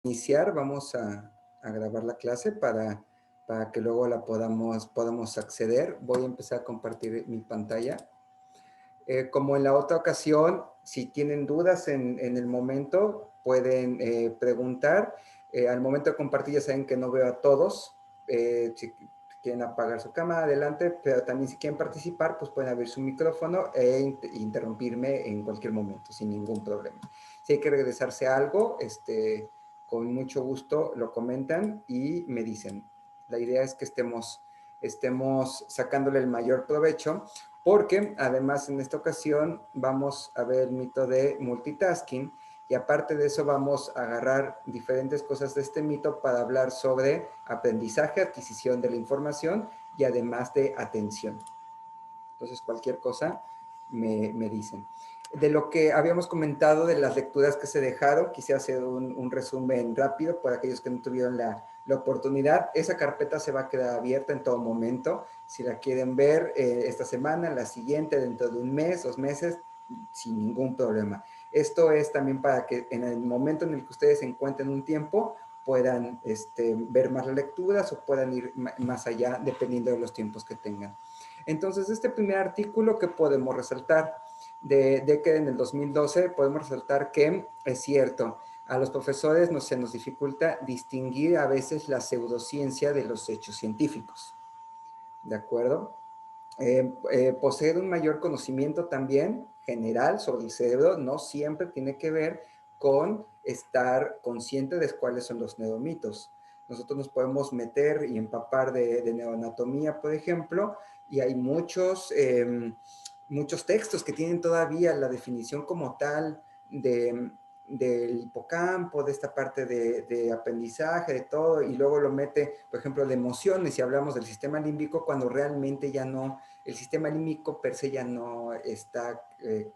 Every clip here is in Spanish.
Iniciar, vamos a grabar la clase para que luego la podamos acceder. Voy a empezar a compartir mi pantalla. Como en la otra ocasión, si tienen dudas en el momento, pueden preguntar. Al momento de compartir ya saben que no veo a todos. Si quieren apagar su cámara, adelante, pero también si quieren participar, pues pueden abrir su micrófono e interrumpirme en cualquier momento, sin ningún problema. Si hay que regresarse a algo, con mucho gusto lo comentan y me dicen. La idea es que estemos sacándole el mayor provecho, porque además en esta ocasión vamos a ver el mito de multitasking y aparte de eso vamos a agarrar diferentes cosas de este mito para hablar sobre aprendizaje, adquisición de la información y además de atención. Entonces cualquier cosa me dicen. De lo que habíamos comentado de las lecturas que se dejaron, quise hacer un resumen rápido para aquellos que no tuvieron la oportunidad. Esa carpeta se va a quedar abierta en todo momento. Si la quieren ver esta semana, la siguiente, dentro de un mes, 2 meses, sin ningún problema. Esto es también para que en el momento en el que ustedes encuentren un tiempo, puedan ver más las lecturas o puedan ir más allá dependiendo de los tiempos que tengan. Entonces, este primer artículo que podemos resaltar de que en el 2012 podemos resaltar que es cierto, a los profesores se nos dificulta distinguir a veces la pseudociencia de los hechos científicos. ¿De acuerdo? Poseer un mayor conocimiento también general sobre el cerebro no siempre tiene que ver con estar consciente de cuáles son los neuromitos. Nosotros nos podemos meter y empapar de neuroanatomía, por ejemplo, y hay muchos textos que tienen todavía la definición como tal del hipocampo, de esta parte de aprendizaje, de todo, y luego lo mete, por ejemplo, de emociones, y hablamos del sistema límbico cuando realmente ya no, el sistema límbico per se ya no está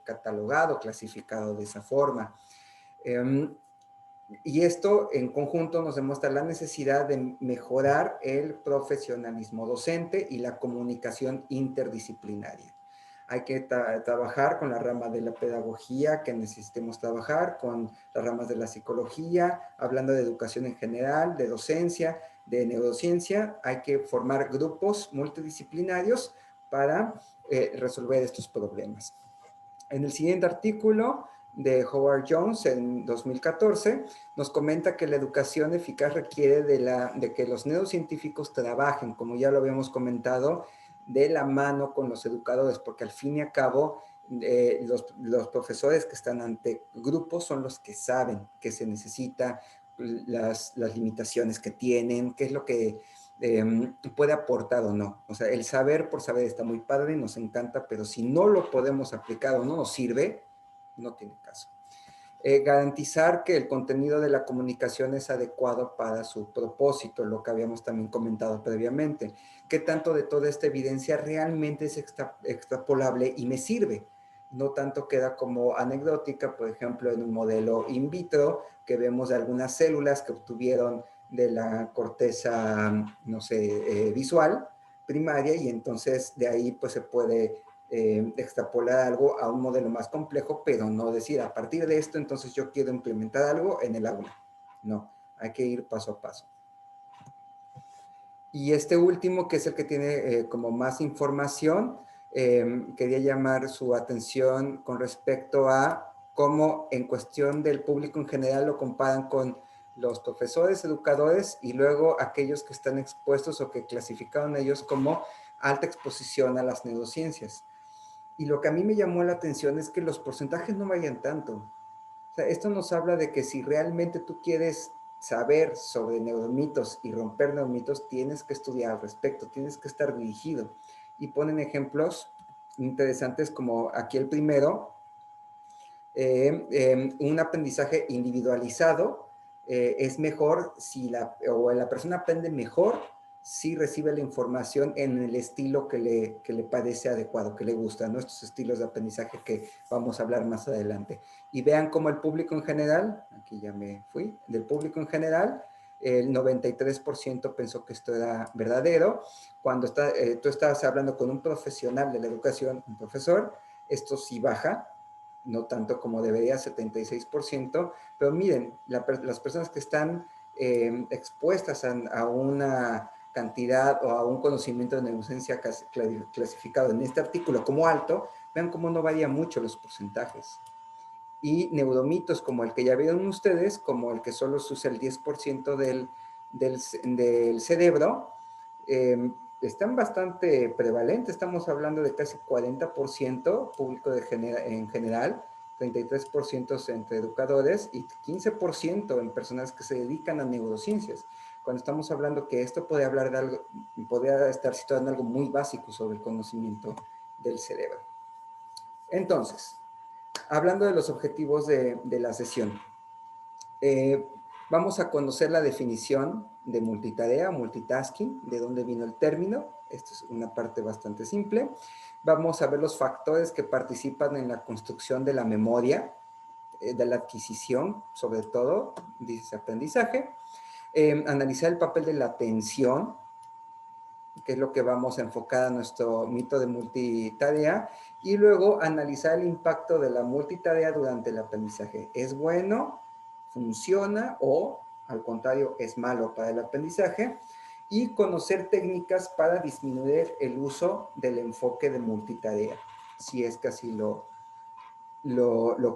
catalogado, clasificado de esa forma. Y esto en conjunto nos demuestra la necesidad de mejorar el profesionalismo docente y la comunicación interdisciplinaria. Hay que trabajar con la rama de la pedagogía que necesitemos trabajar, con las ramas de la psicología, hablando de educación en general, de docencia, de neurociencia. Hay que formar grupos multidisciplinarios para resolver estos problemas. En el siguiente artículo de Howard Jones en 2014 nos comenta que la educación eficaz requiere de que los neurocientíficos trabajen, como ya lo habíamos comentado, de la mano con los educadores, porque al fin y al cabo los profesores que están ante grupos son los que saben qué se necesita, las limitaciones que tienen, qué es lo que puede aportar o no. O sea, el saber por saber está muy padre y nos encanta, pero si no lo podemos aplicar o no nos sirve, no tiene caso. Garantizar que el contenido de la comunicación es adecuado para su propósito, lo que habíamos también comentado previamente. ¿Qué tanto de toda esta evidencia realmente es extrapolable y me sirve? No tanto queda como anecdótica, por ejemplo, en un modelo in vitro, que vemos de algunas células que obtuvieron de la corteza, no sé, visual primaria, y entonces de ahí pues se puede extrapolar algo a un modelo más complejo, pero no decir a partir de esto, entonces yo quiero implementar algo en el aula. No, hay que ir paso a paso. Y este último, que es el que tiene como más información, quería llamar su atención con respecto a cómo en cuestión del público en general lo comparan con los profesores, educadores y luego aquellos que están expuestos o que clasificaron ellos como alta exposición a las neurociencias. Y lo que a mí me llamó la atención es que los porcentajes no varían tanto. O sea, esto nos habla de que si realmente tú quieres saber sobre neuromitos y romper neuromitos, tienes que estudiar al respecto, tienes que estar dirigido. Y ponen ejemplos interesantes como aquí el primero, un aprendizaje individualizado es mejor si la persona aprende mejor si recibe la información en el estilo que le parece adecuado, que le gusta, ¿no? Estos estilos de aprendizaje que vamos a hablar más adelante. Y vean cómo el público en general, aquí ya me fui, del público en general, el 93% pensó que esto era verdadero. Cuando tú estás hablando con un profesional de la educación, un profesor, esto sí baja, no tanto como debería, 76%, pero miren, las personas que están expuestas a una cantidad o a un conocimiento de neurociencia clasificado en este artículo como alto, vean cómo no varía mucho los porcentajes. Y neuromitos como el que ya vieron ustedes, como el que solo se usa el 10% del cerebro, están bastante prevalentes. Estamos hablando de casi 40% público en general, 33% entre educadores y 15% en personas que se dedican a neurociencias. Cuando estamos hablando que esto puede hablar de algo, podría estar situado en algo muy básico sobre el conocimiento del cerebro. Entonces, hablando de los objetivos de la sesión, vamos a conocer la definición de multitarea, multitasking, de dónde vino el término. Esto es una parte bastante simple. Vamos a ver los factores que participan en la construcción de la memoria, de la adquisición, sobre todo, dice aprendizaje. Analizar el papel de la atención, que es lo que vamos a enfocar a nuestro mito de multitarea, y luego analizar el impacto de la multitarea durante el aprendizaje. ¿Es bueno? ¿Funciona? ¿O, al contrario, es malo para el aprendizaje? Y conocer técnicas para disminuir el uso del enfoque de multitarea, si es que así lo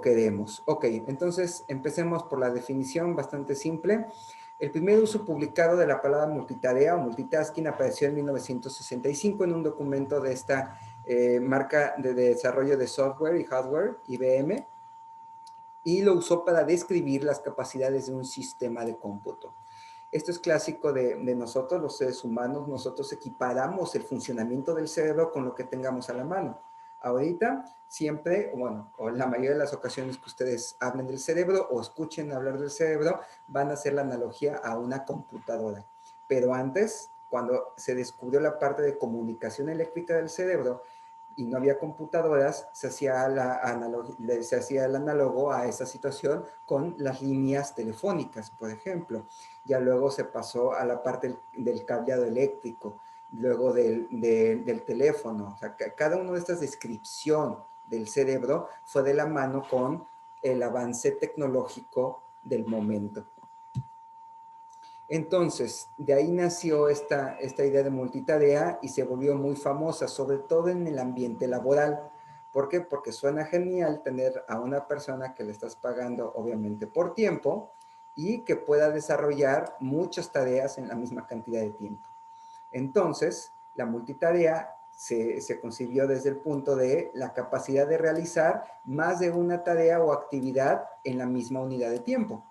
queremos. Ok, entonces empecemos por la definición bastante simple. El primer uso publicado de la palabra multitarea o multitasking apareció en 1965 en un documento de esta marca de desarrollo de software y hardware, IBM, y lo usó para describir las capacidades de un sistema de cómputo. Esto es clásico de nosotros, los seres humanos. Nosotros equiparamos el funcionamiento del cerebro con lo que tengamos a la mano. Ahorita, siempre, bueno, o en la mayoría de las ocasiones que ustedes hablen del cerebro o escuchen hablar del cerebro, van a hacer la analogía a una computadora. Pero antes, cuando se descubrió la parte de comunicación eléctrica del cerebro y no había computadoras, se hacía el análogo a esa situación con las líneas telefónicas, por ejemplo. Ya luego se pasó a la parte del cableado eléctrico, luego del teléfono. O sea, cada una de estas descripción del cerebro fue de la mano con el avance tecnológico del momento. Entonces, de ahí nació esta idea de multitarea y se volvió muy famosa, sobre todo en el ambiente laboral. ¿Por qué? Porque suena genial tener a una persona que le estás pagando, obviamente, por tiempo y que pueda desarrollar muchas tareas en la misma cantidad de tiempo. Entonces, la multitarea se concibió desde el punto de la capacidad de realizar más de una tarea o actividad en la misma unidad de tiempo.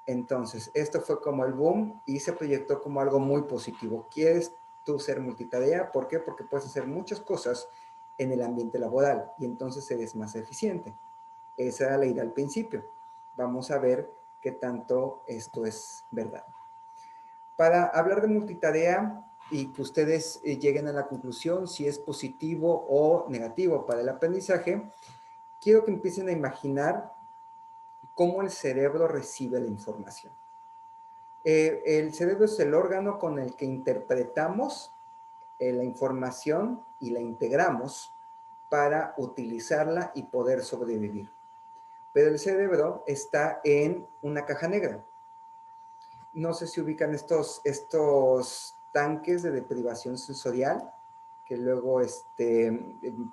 Entonces, esto fue como el boom y se proyectó como algo muy positivo. ¿Quieres tú ser multitarea? ¿Por qué? Porque puedes hacer muchas cosas en el ambiente laboral y entonces eres más eficiente. Esa era la idea al principio. Vamos a ver qué tanto esto es verdad. Para hablar de multitarea y que ustedes lleguen a la conclusión si es positivo o negativo para el aprendizaje, quiero que empiecen a imaginar cómo el cerebro recibe la información. El cerebro es el órgano con el que interpretamos la información y la integramos para utilizarla y poder sobrevivir. Pero el cerebro está en una caja negra. No sé si ubican estos tanques de deprivación sensorial que luego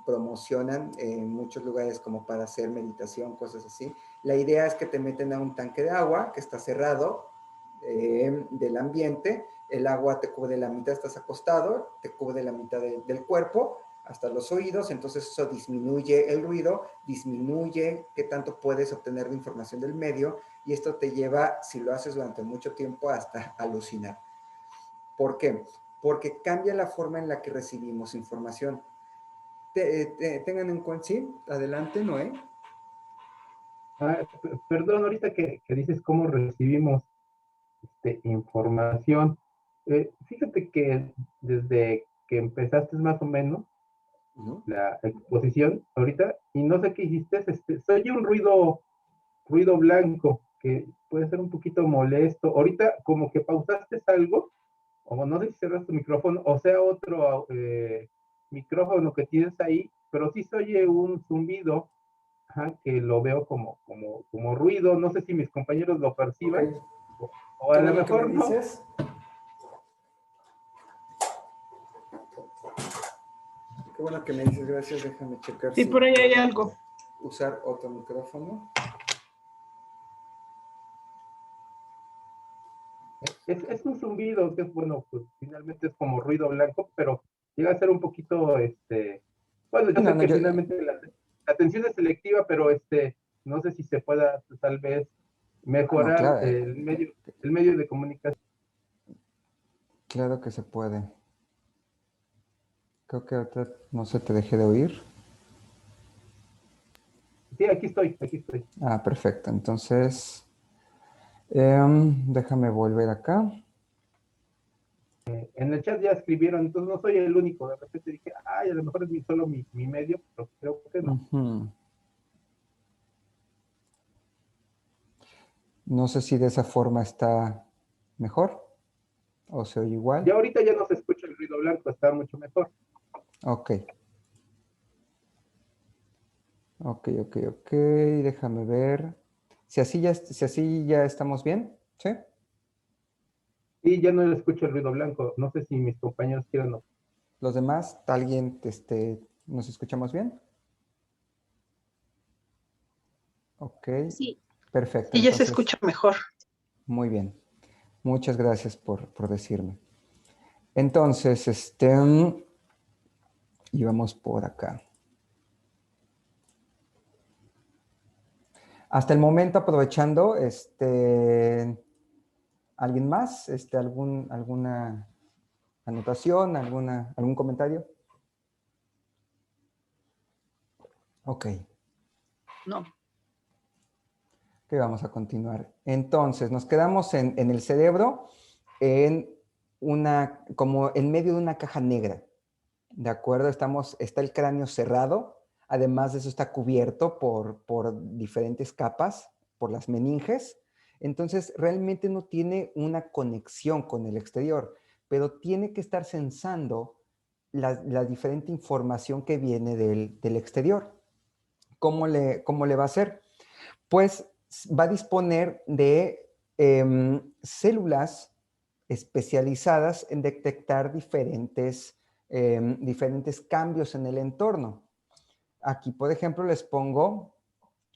promocionan en muchos lugares como para hacer meditación, cosas así. La idea es que te meten a un tanque de agua que está cerrado del ambiente, el agua te cubre la mitad, estás acostado, te cubre la mitad del cuerpo, hasta los oídos, entonces eso disminuye el ruido, disminuye qué tanto puedes obtener de información del medio, y esto te lleva, si lo haces durante mucho tiempo, hasta alucinar. ¿Por qué? Porque cambia la forma en la que recibimos información. Tengan en cuenta, sí, adelante, Noé. Perdón, ahorita que dices cómo recibimos información. Fíjate que desde que empezaste más o menos la exposición ahorita, y no sé qué hiciste, se oye un ruido blanco que puede ser un poquito molesto. Ahorita como que pausaste algo, o no sé si cerras tu micrófono, o sea otro micrófono que tienes ahí, pero sí se oye un zumbido que lo veo como ruido. No sé si mis compañeros lo Ok. perciban, o Qué a lo bueno que me mejor no. dices. Qué bueno que me dices, gracias. Déjame checar Sí, si por ahí hay puedo algo. usar otro micrófono. Es un zumbido que es bueno, pues finalmente es como ruido blanco, pero llega a ser un poquito, bueno, yo No, sé no, que yo, finalmente la atención es selectiva, pero no sé si se pueda tal vez no, mejorar claro, el medio de comunicación. claro que se puede. Creo que ahorita no se te deje de oír. Sí, aquí estoy, aquí estoy. Ah, perfecto. Entonces, déjame volver acá. En el chat ya escribieron, entonces no soy el único. De repente dije, ay, a lo mejor es solo mi medio, pero creo que no. Ujú. No sé si de esa forma está mejor o se oye Ya igual. ahorita ya no se escucha el ruido blanco, está mucho mejor. Ok, ok. Déjame ver. Si así ya estamos bien, ¿sí? Y ya no escucho el ruido blanco. No sé si mis compañeros quieran. Los demás, ¿alguien nos escuchamos bien? Ok, Sí, perfecto. sí, ya se Entonces, escucha mejor. muy bien. Muchas gracias por decirme. Entonces, y vamos por acá. Hasta el momento, aprovechando, ¿alguien más? ¿Alguna anotación? ¿Algún comentario? Ok, No. que vamos a continuar. Entonces, nos quedamos en el cerebro, como en medio de una caja negra. ¿De acuerdo? Está el cráneo cerrado, además de eso está cubierto por diferentes capas, por las meninges. Entonces, realmente no tiene una conexión con el exterior, pero tiene que estar sensando la diferente información que viene del exterior. ¿Cómo le va a hacer? Pues va a disponer de células especializadas en detectar diferentes cambios en el entorno. Aquí, por ejemplo, les pongo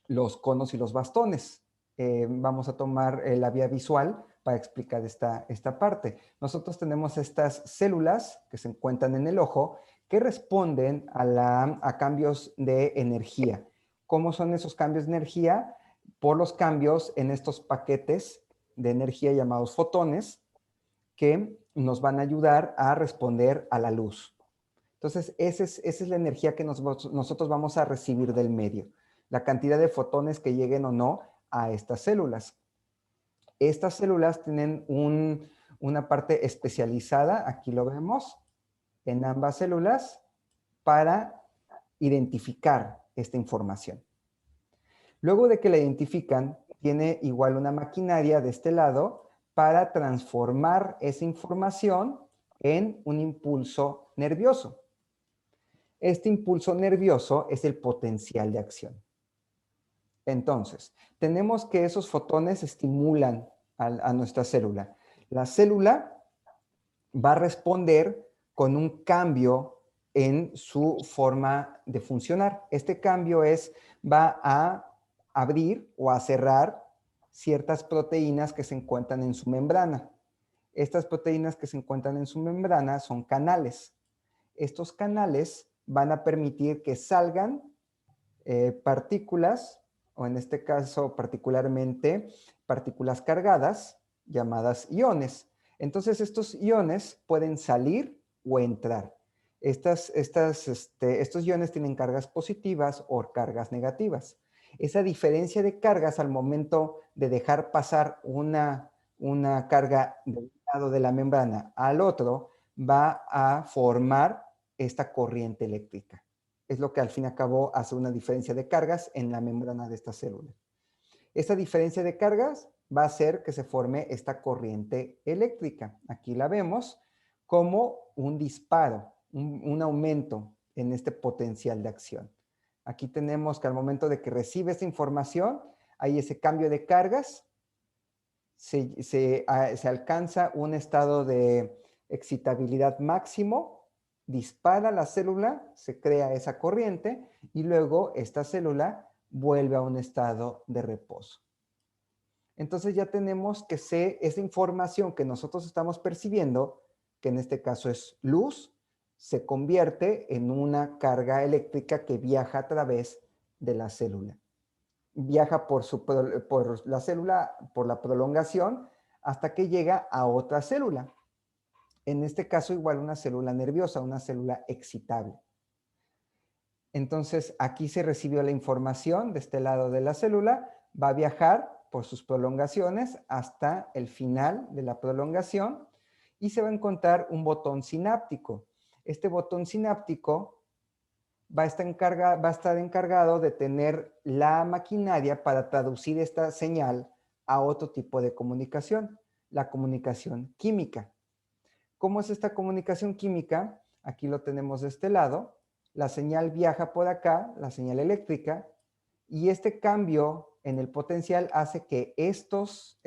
los conos y los bastones. Vamos a tomar la vía visual para explicar esta parte. Nosotros tenemos estas células que se encuentran en el ojo que responden a cambios de energía. ¿Cómo son esos cambios de energía? Por los cambios en estos paquetes de energía llamados fotones que nos van a ayudar a responder a la luz. Entonces, esa es la energía que nosotros vamos a recibir del medio, la cantidad de fotones que lleguen o no a estas células. Estas células tienen una parte especializada, aquí lo vemos, en ambas células, para identificar esta información. Luego de que la identifican, tiene igual una maquinaria de este lado para transformar esa información en un impulso nervioso. Este impulso nervioso es el potencial de acción. Entonces, tenemos que esos fotones estimulan a nuestra célula. La célula va a responder con un cambio en su forma de funcionar. Este cambio va a abrir o a cerrar ciertas proteínas que se encuentran en su membrana. Estas proteínas que se encuentran en su membrana son canales. Estos canales van a permitir que salgan partículas, o en este caso particularmente partículas cargadas, llamadas iones. Entonces estos iones pueden salir o entrar. Estos iones tienen cargas positivas o cargas negativas. Esa diferencia de cargas al momento de dejar pasar una carga del lado de la membrana al otro va a formar esta corriente eléctrica. Es lo que al fin y al cabo hace una diferencia de cargas en la membrana de esta célula. Esta diferencia de cargas va a hacer que se forme esta corriente eléctrica. Aquí la vemos como un disparo, un aumento en este potencial de acción. Aquí tenemos que al momento de que recibe esta información, hay ese cambio de cargas, se alcanza un estado de excitabilidad máximo, dispara la célula, se crea esa corriente y luego esta célula vuelve a un estado de reposo. Entonces ya tenemos que esa información que nosotros estamos percibiendo, que en este caso es luz, se convierte en una carga eléctrica que viaja a través de la célula. Viaja por la célula, por la prolongación, hasta que llega a otra célula. En este caso, igual una célula nerviosa, una célula excitable. Entonces, aquí se recibió la información de este lado de la célula, va a viajar por sus prolongaciones hasta el final de la prolongación y se va a encontrar un botón sináptico. Este botón sináptico va a estar encargado de tener la maquinaria para traducir esta señal a otro tipo de comunicación, la comunicación química. ¿Cómo es esta comunicación química? Aquí lo tenemos de este lado. La señal viaja por acá, la señal eléctrica, y este cambio en el potencial hace que estos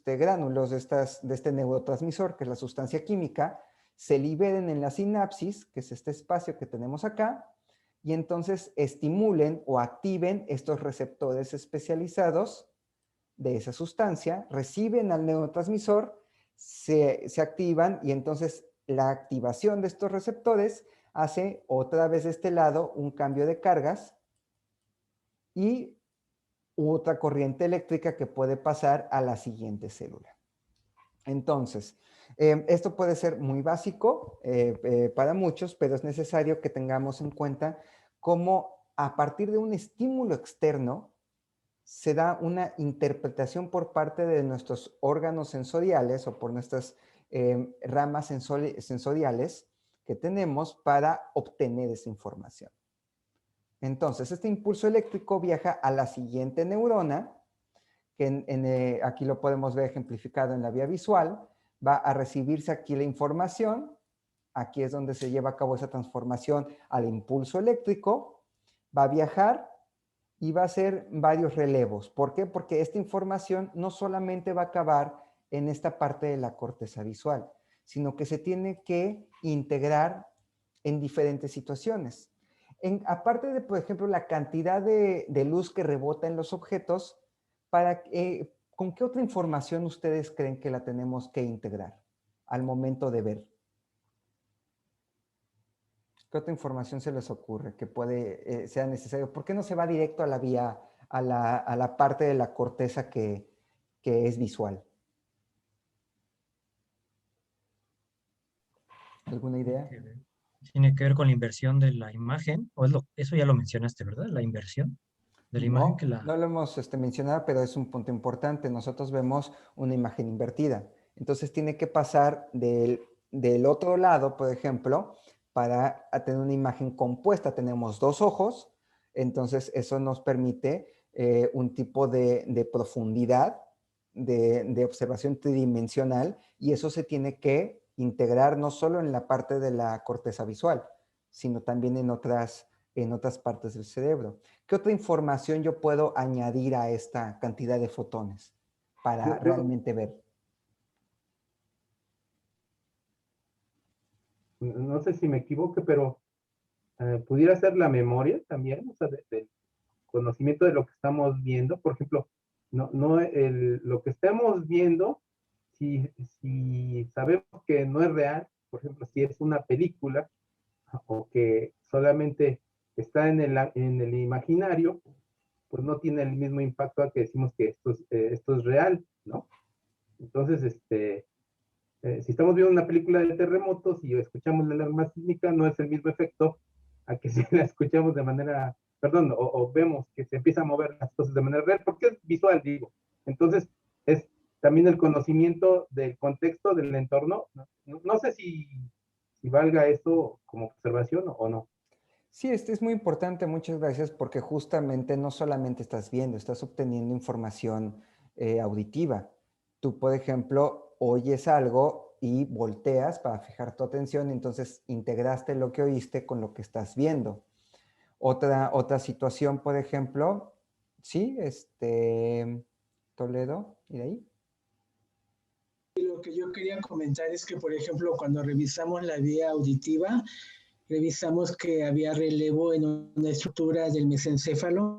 gránulos de este neurotransmisor, que es la sustancia química, se liberen en la sinapsis, que es este espacio que tenemos acá, y entonces estimulen o activen estos receptores especializados de esa sustancia, reciben al neurotransmisor, se activan y entonces la activación de estos receptores hace otra vez de este lado un cambio de cargas y otra corriente eléctrica que puede pasar a la siguiente célula. Entonces, esto puede ser muy básico para muchos, pero es necesario que tengamos en cuenta cómo a partir de un estímulo externo se da una interpretación por parte de nuestros órganos sensoriales o por nuestras ramas sensoriales que tenemos para obtener esa información. Entonces, este impulso eléctrico viaja a la siguiente neurona, que aquí lo podemos ver ejemplificado en la vía visual, va a recibirse aquí la información, aquí es donde se lleva a cabo esa transformación al impulso eléctrico, va a viajar y va a hacer varios relevos. ¿Por qué? Porque esta información no solamente va a acabar en esta parte de la corteza visual, sino que se tiene que integrar en diferentes situaciones. Aparte de, por ejemplo, la cantidad de luz que rebota en los objetos, ¿con qué otra información ustedes creen que la tenemos que integrar al momento de ver? ¿Qué otra información se les ocurre que sea necesario? ¿Por qué no se va directo a la vía, a la parte de la corteza que es visual? ¿Alguna idea? Tiene que ver con la inversión de la imagen, eso ya lo mencionaste, ¿verdad? La inversión de la imagen No, no lo hemos mencionado, pero es un punto importante. Nosotros vemos una imagen invertida. Entonces tiene que pasar del otro lado, por ejemplo, para tener una imagen compuesta. Tenemos dos ojos, entonces eso nos permite un tipo de profundidad de observación tridimensional y eso se tiene que integrar no solo en la parte de la corteza visual, sino también en otras partes del cerebro. ¿Qué otra información yo puedo añadir a esta cantidad de fotones para realmente ver? No sé si me equivoque, pero pudiera ser la memoria también, o sea, del conocimiento de lo que estamos viendo. Por ejemplo, lo que estamos viendo, si sabemos que no es real, por ejemplo, si es una película o que solamente está en el imaginario, pues no tiene el mismo impacto a que decimos que esto es real, ¿no? Entonces, si estamos viendo una película de terremotos y escuchamos la alarma sísmica, no es el mismo efecto a que si la escuchamos de manera, perdón, o vemos que se empiezan a mover las cosas de manera real, porque es visual, digo. Entonces, es también el conocimiento del contexto, del entorno. No sé si valga esto como observación o no. Sí, es muy importante, muchas gracias, porque justamente no solamente estás viendo, estás obteniendo información auditiva. Tú, por ejemplo, oyes algo y volteas para fijar tu atención, entonces integraste lo que oíste con lo que estás viendo. Otra situación, por ejemplo, sí, Toledo, ¿y de ahí? Lo que yo quería comentar es que, por ejemplo, cuando revisamos la vía auditiva, revisamos que había relevo en una estructura del mesencéfalo,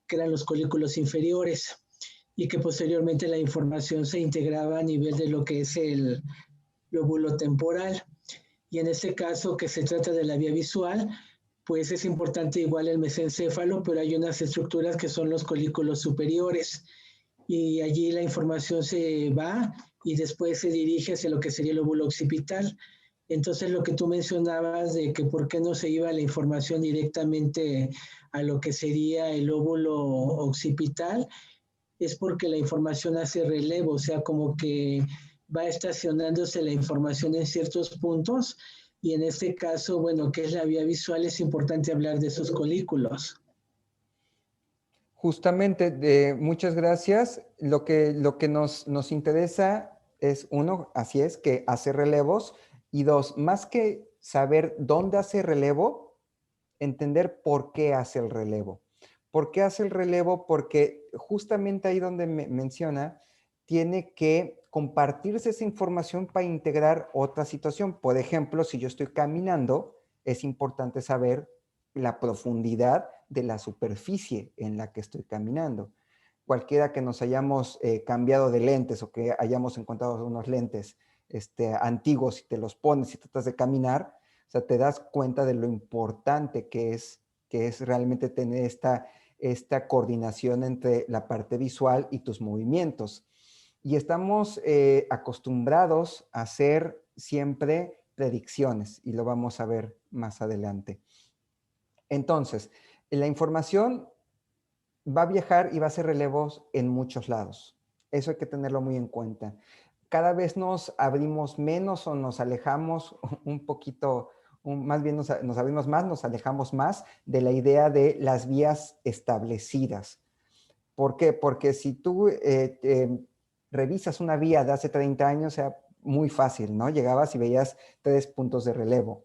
que eran los colículos inferiores, y que posteriormente la información se integraba a nivel de lo que es el lóbulo temporal. Y en este caso, que se trata de la vía visual, pues es importante igual el mesencéfalo, pero hay unas estructuras que son los colículos superiores, y allí la información se va y después se dirige hacia lo que sería el lóbulo occipital. Entonces, lo que tú mencionabas de que por qué no se iba la información directamente a lo que sería el lóbulo occipital, es porque la información hace relevo, o sea, como que va estacionándose la información en ciertos puntos, y en este caso, bueno, que es la vía visual, es importante hablar de esos colículos. Justamente, muchas gracias. Lo que nos interesa es, uno, así es, que hace relevos, y dos, más que saber dónde hace relevo, entender por qué hace el relevo. ¿Por qué hace el relevo? Porque justamente ahí donde menciona, tiene que compartirse esa información para integrar otra situación. Por ejemplo, si yo estoy caminando, es importante saber la profundidad de la superficie en la que estoy caminando. Cualquiera que nos hayamos cambiado de lentes o que hayamos encontrado unos lentes antiguos y te los pones y tratas de caminar, o sea, te das cuenta de lo importante que es realmente tener esta coordinación entre la parte visual y tus movimientos. Y estamos acostumbrados a hacer siempre predicciones, y lo vamos a ver más adelante. Entonces, la información va a viajar y va a hacer relevos en muchos lados. Eso hay que tenerlo muy en cuenta. Cada vez nos abrimos menos o nos alejamos un poquito, más bien nos abrimos más, nos alejamos más de la idea de las vías establecidas. ¿Por qué? Porque si tú revisas una vía de hace 30 años, era muy fácil, ¿no? Llegabas y veías 3 puntos de relevo.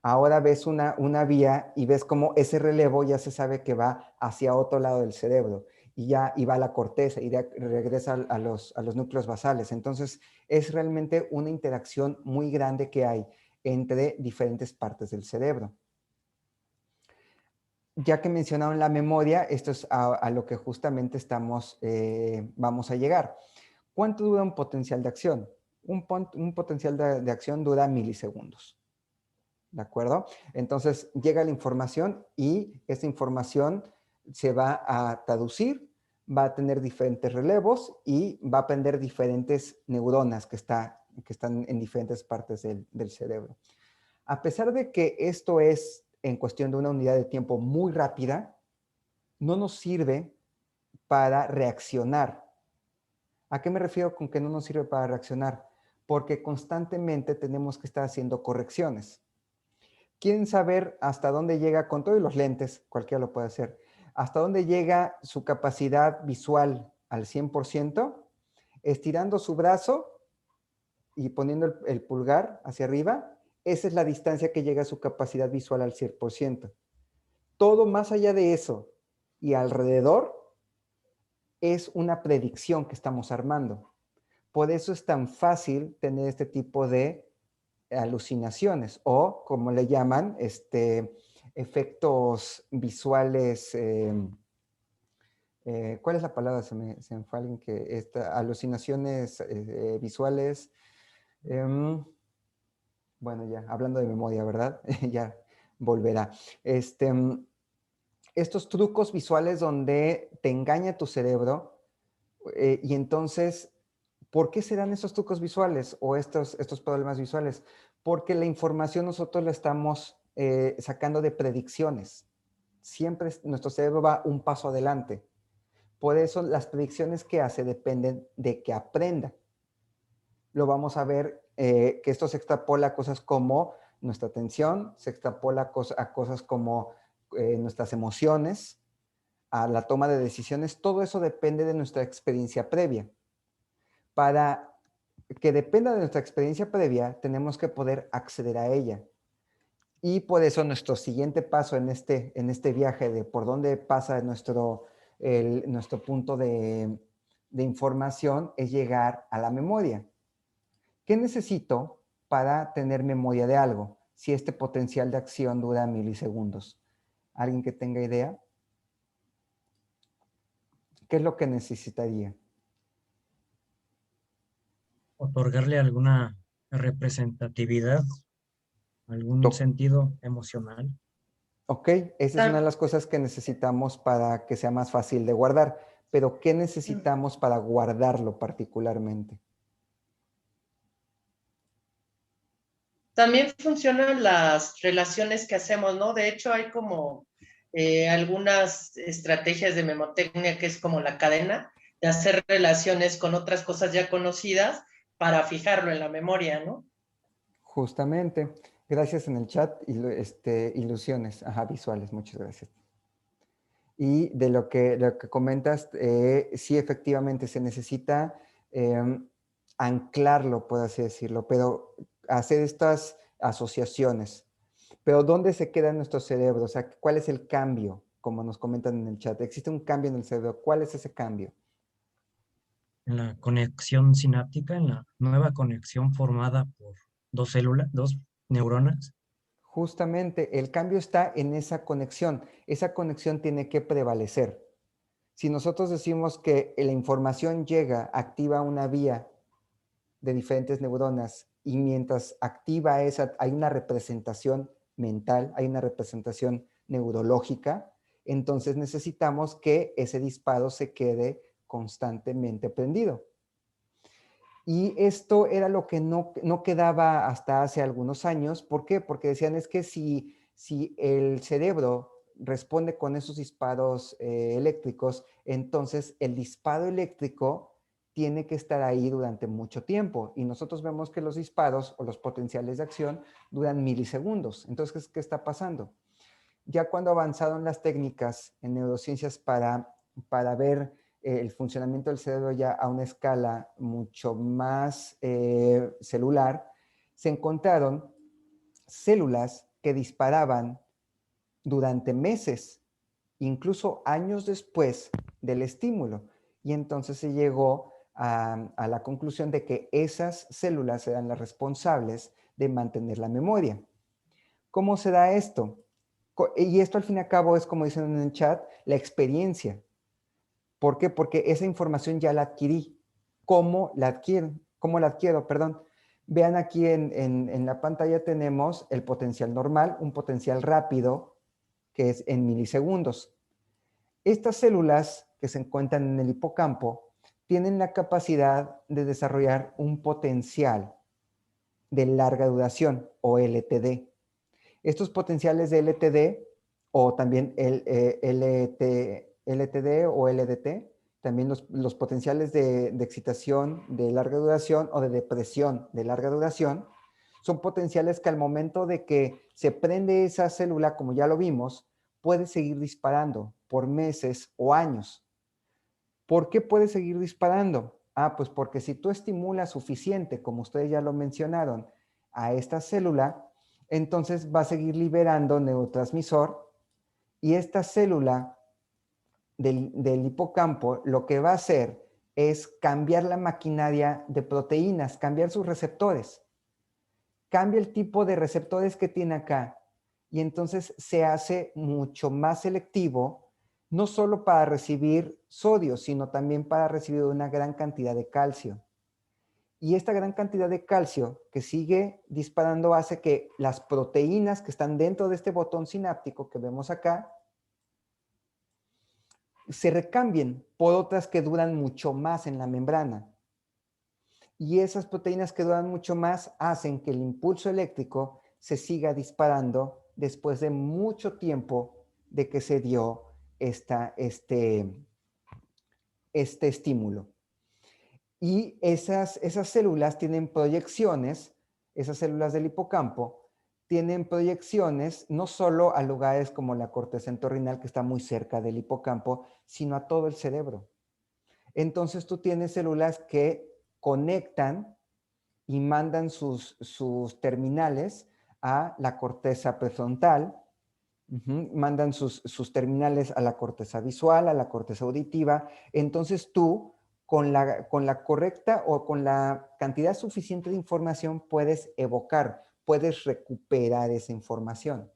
Ahora ves una vía y ves cómo ese relevo ya se sabe que va hacia otro lado del cerebro, y va a la corteza y regresa a los núcleos basales. Entonces, es realmente una interacción muy grande que hay entre diferentes partes del cerebro. Ya que mencionaron la memoria, esto es a lo que justamente vamos a llegar. ¿Cuánto dura un potencial de acción? Un potencial de acción dura milisegundos. ¿De acuerdo? Entonces llega la información y esa información se va a traducir, va a tener diferentes relevos y va a aprender diferentes neuronas que están en diferentes partes del cerebro. A pesar de que esto es en cuestión de una unidad de tiempo muy rápida, no nos sirve para reaccionar. ¿A qué me refiero con que no nos sirve para reaccionar? Porque constantemente tenemos que estar haciendo correcciones. ¿Quieren saber hasta dónde llega, con todos los lentes, cualquiera lo puede hacer, hasta dónde llega su capacidad visual al 100%? Estirando su brazo y poniendo el pulgar hacia arriba, esa es la distancia que llega a su capacidad visual al 100%. Todo más allá de eso y alrededor es una predicción que estamos armando. Por eso es tan fácil tener este tipo de alucinaciones, o como le llaman, efectos visuales. ¿Cuál es la palabra? Se me fue alguien que alucinaciones visuales. Bueno, ya hablando de memoria, ¿verdad? Ya volverá. Estos trucos visuales donde te engaña tu cerebro, y entonces, ¿por qué se dan esos trucos visuales o estos problemas visuales? Porque la información nosotros la estamos sacando de predicciones. Siempre nuestro cerebro va un paso adelante. Por eso las predicciones que hace dependen de que aprenda. Lo vamos a ver que esto se extrapola a cosas como nuestra atención, se extrapola a cosas como nuestras emociones, a la toma de decisiones. Todo eso depende de nuestra experiencia previa. Para que dependa de nuestra experiencia previa, tenemos que poder acceder a ella. Y por eso nuestro siguiente paso en este viaje de por dónde pasa nuestro punto de información es llegar a la memoria. ¿Qué necesito para tener memoria de algo si este potencial de acción dura milisegundos? ¿Alguien que tenga idea? ¿Qué es lo que necesitaría? Otorgarle alguna representatividad, algún sentido emocional. Ok, esa es una de las cosas que necesitamos para que sea más fácil de guardar. Pero ¿qué necesitamos para guardarlo particularmente? También funcionan las relaciones que hacemos, ¿no? De hecho, hay como algunas estrategias de memotecnia que es como la cadena, de hacer relaciones con otras cosas ya conocidas para fijarlo en la memoria, ¿no? Justamente. Gracias en el chat. Ilusiones. Ajá, visuales. Muchas gracias. Y de lo que comentas, sí, efectivamente, se necesita anclarlo, por así decirlo, pero hacer estas asociaciones. Pero ¿dónde se queda nuestro cerebro? O sea, ¿cuál es el cambio? Como nos comentan en el chat. ¿Existe un cambio en el cerebro? ¿Cuál es ese cambio? En la conexión sináptica, en la nueva conexión formada por dos células, dos neuronas. Justamente, el cambio está en esa conexión. Esa conexión tiene que prevalecer. Si nosotros decimos que la información llega, activa una vía de diferentes neuronas y mientras activa esa, hay una representación mental, hay una representación neurológica, entonces necesitamos que ese disparo se quede constantemente prendido. Y esto era lo que no quedaba hasta hace algunos años. ¿Por qué? Porque decían es que si el cerebro responde con esos disparos eléctricos, entonces el disparo eléctrico tiene que estar ahí durante mucho tiempo. Y nosotros vemos que los disparos o los potenciales de acción duran milisegundos. Entonces, ¿qué está pasando? Ya cuando avanzaron las técnicas en neurociencias para ver el funcionamiento del cerebro ya a una escala mucho más celular, se encontraron células que disparaban durante meses, incluso años después del estímulo. Y entonces se llegó a la conclusión de que esas células eran las responsables de mantener la memoria. ¿Cómo se da esto? Y esto al fin y al cabo es, como dicen en el chat, la experiencia. ¿Por qué? Porque esa información ya la adquirí. ¿Cómo la adquiero? ¿Cómo la adquiero? Perdón. Vean aquí en la pantalla tenemos el potencial normal, un potencial rápido, que es en milisegundos. Estas células que se encuentran en el hipocampo tienen la capacidad de desarrollar un potencial de larga duración o LTD. Estos potenciales de LTD o también LTD o LDT, también los potenciales de excitación de larga duración o de depresión de larga duración, son potenciales que al momento de que se prende esa célula, como ya lo vimos, puede seguir disparando por meses o años. ¿Por qué puede seguir disparando? Ah, pues porque si tú estimulas suficiente, como ustedes ya lo mencionaron, a esta célula, entonces va a seguir liberando neurotransmisor y esta célula del hipocampo lo que va a hacer es cambiar la maquinaria de proteínas, cambiar sus receptores. Cambia el tipo de receptores que tiene acá y entonces se hace mucho más selectivo, no solo para recibir sodio, sino también para recibir una gran cantidad de calcio. Y esta gran cantidad de calcio que sigue disparando hace que las proteínas que están dentro de este botón sináptico que vemos acá se recambien por otras que duran mucho más en la membrana. Y esas proteínas que duran mucho más hacen que el impulso eléctrico se siga disparando después de mucho tiempo de que se dio este estímulo. Y esas células tienen proyecciones, esas células del hipocampo, tienen proyecciones no solo a lugares como la corteza entorrinal, que está muy cerca del hipocampo, sino a todo el cerebro. Entonces tú tienes células que conectan y mandan sus terminales a la corteza prefrontal, mandan sus terminales a la corteza visual, a la corteza auditiva. Entonces tú, con la correcta o con la cantidad suficiente de información, puedes evocar, puedes recuperar esa información.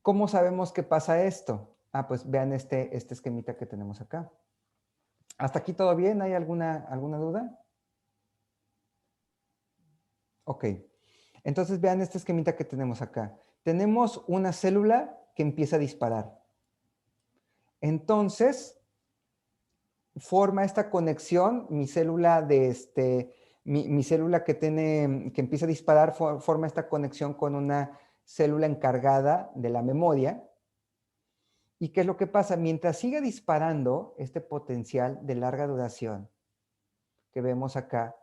¿Cómo sabemos que pasa esto? Ah, pues vean este esquemita que tenemos acá. ¿Hasta aquí todo bien? ¿Hay alguna duda? Ok. Entonces vean este esquemita que tenemos acá. Tenemos una célula que empieza a disparar. Entonces, forma esta conexión, mi célula mi célula que empieza a disparar forma esta conexión con una célula encargada de la memoria. ¿Y qué es lo que pasa? Mientras siga disparando este potencial de larga duración que vemos acá,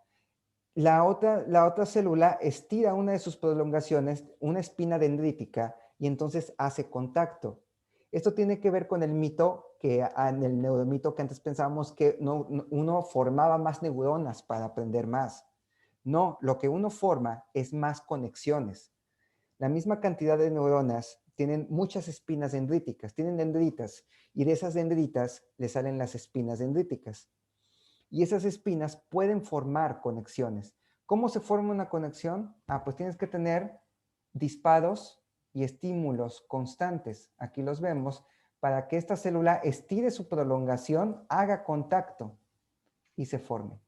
la otra célula estira una de sus prolongaciones, una espina dendrítica, y entonces hace contacto. Esto tiene que ver con el mito, en el neuromito que antes pensábamos que uno formaba más neuronas para aprender más. No, lo que uno forma es más conexiones. La misma cantidad de neuronas tienen muchas espinas dendríticas, tienen dendritas, y de esas dendritas le salen las espinas dendríticas. Y esas espinas pueden formar conexiones. ¿Cómo se forma una conexión? Ah, pues tienes que tener disparos y estímulos constantes. Aquí los vemos, para que esta célula estire su prolongación, haga contacto y se forme.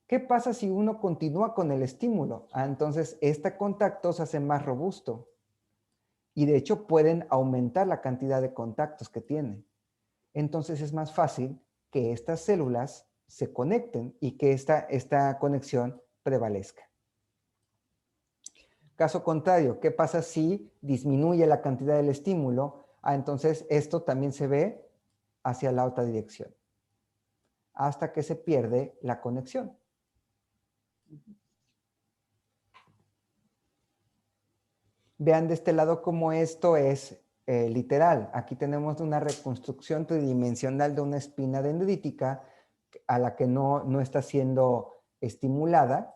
¿Qué pasa si uno continúa con el estímulo? Ah, entonces este contacto se hace más robusto. Y de hecho pueden aumentar la cantidad de contactos que tiene. Entonces es más fácil que estas células se conecten y que esta conexión prevalezca. Caso contrario, ¿qué pasa si disminuye la cantidad del estímulo? Ah, entonces esto también se ve hacia la otra dirección, hasta que se pierde la conexión. Vean de este lado cómo esto es literal. Aquí tenemos una reconstrucción tridimensional de una espina dendrítica a la que no está siendo estimulada,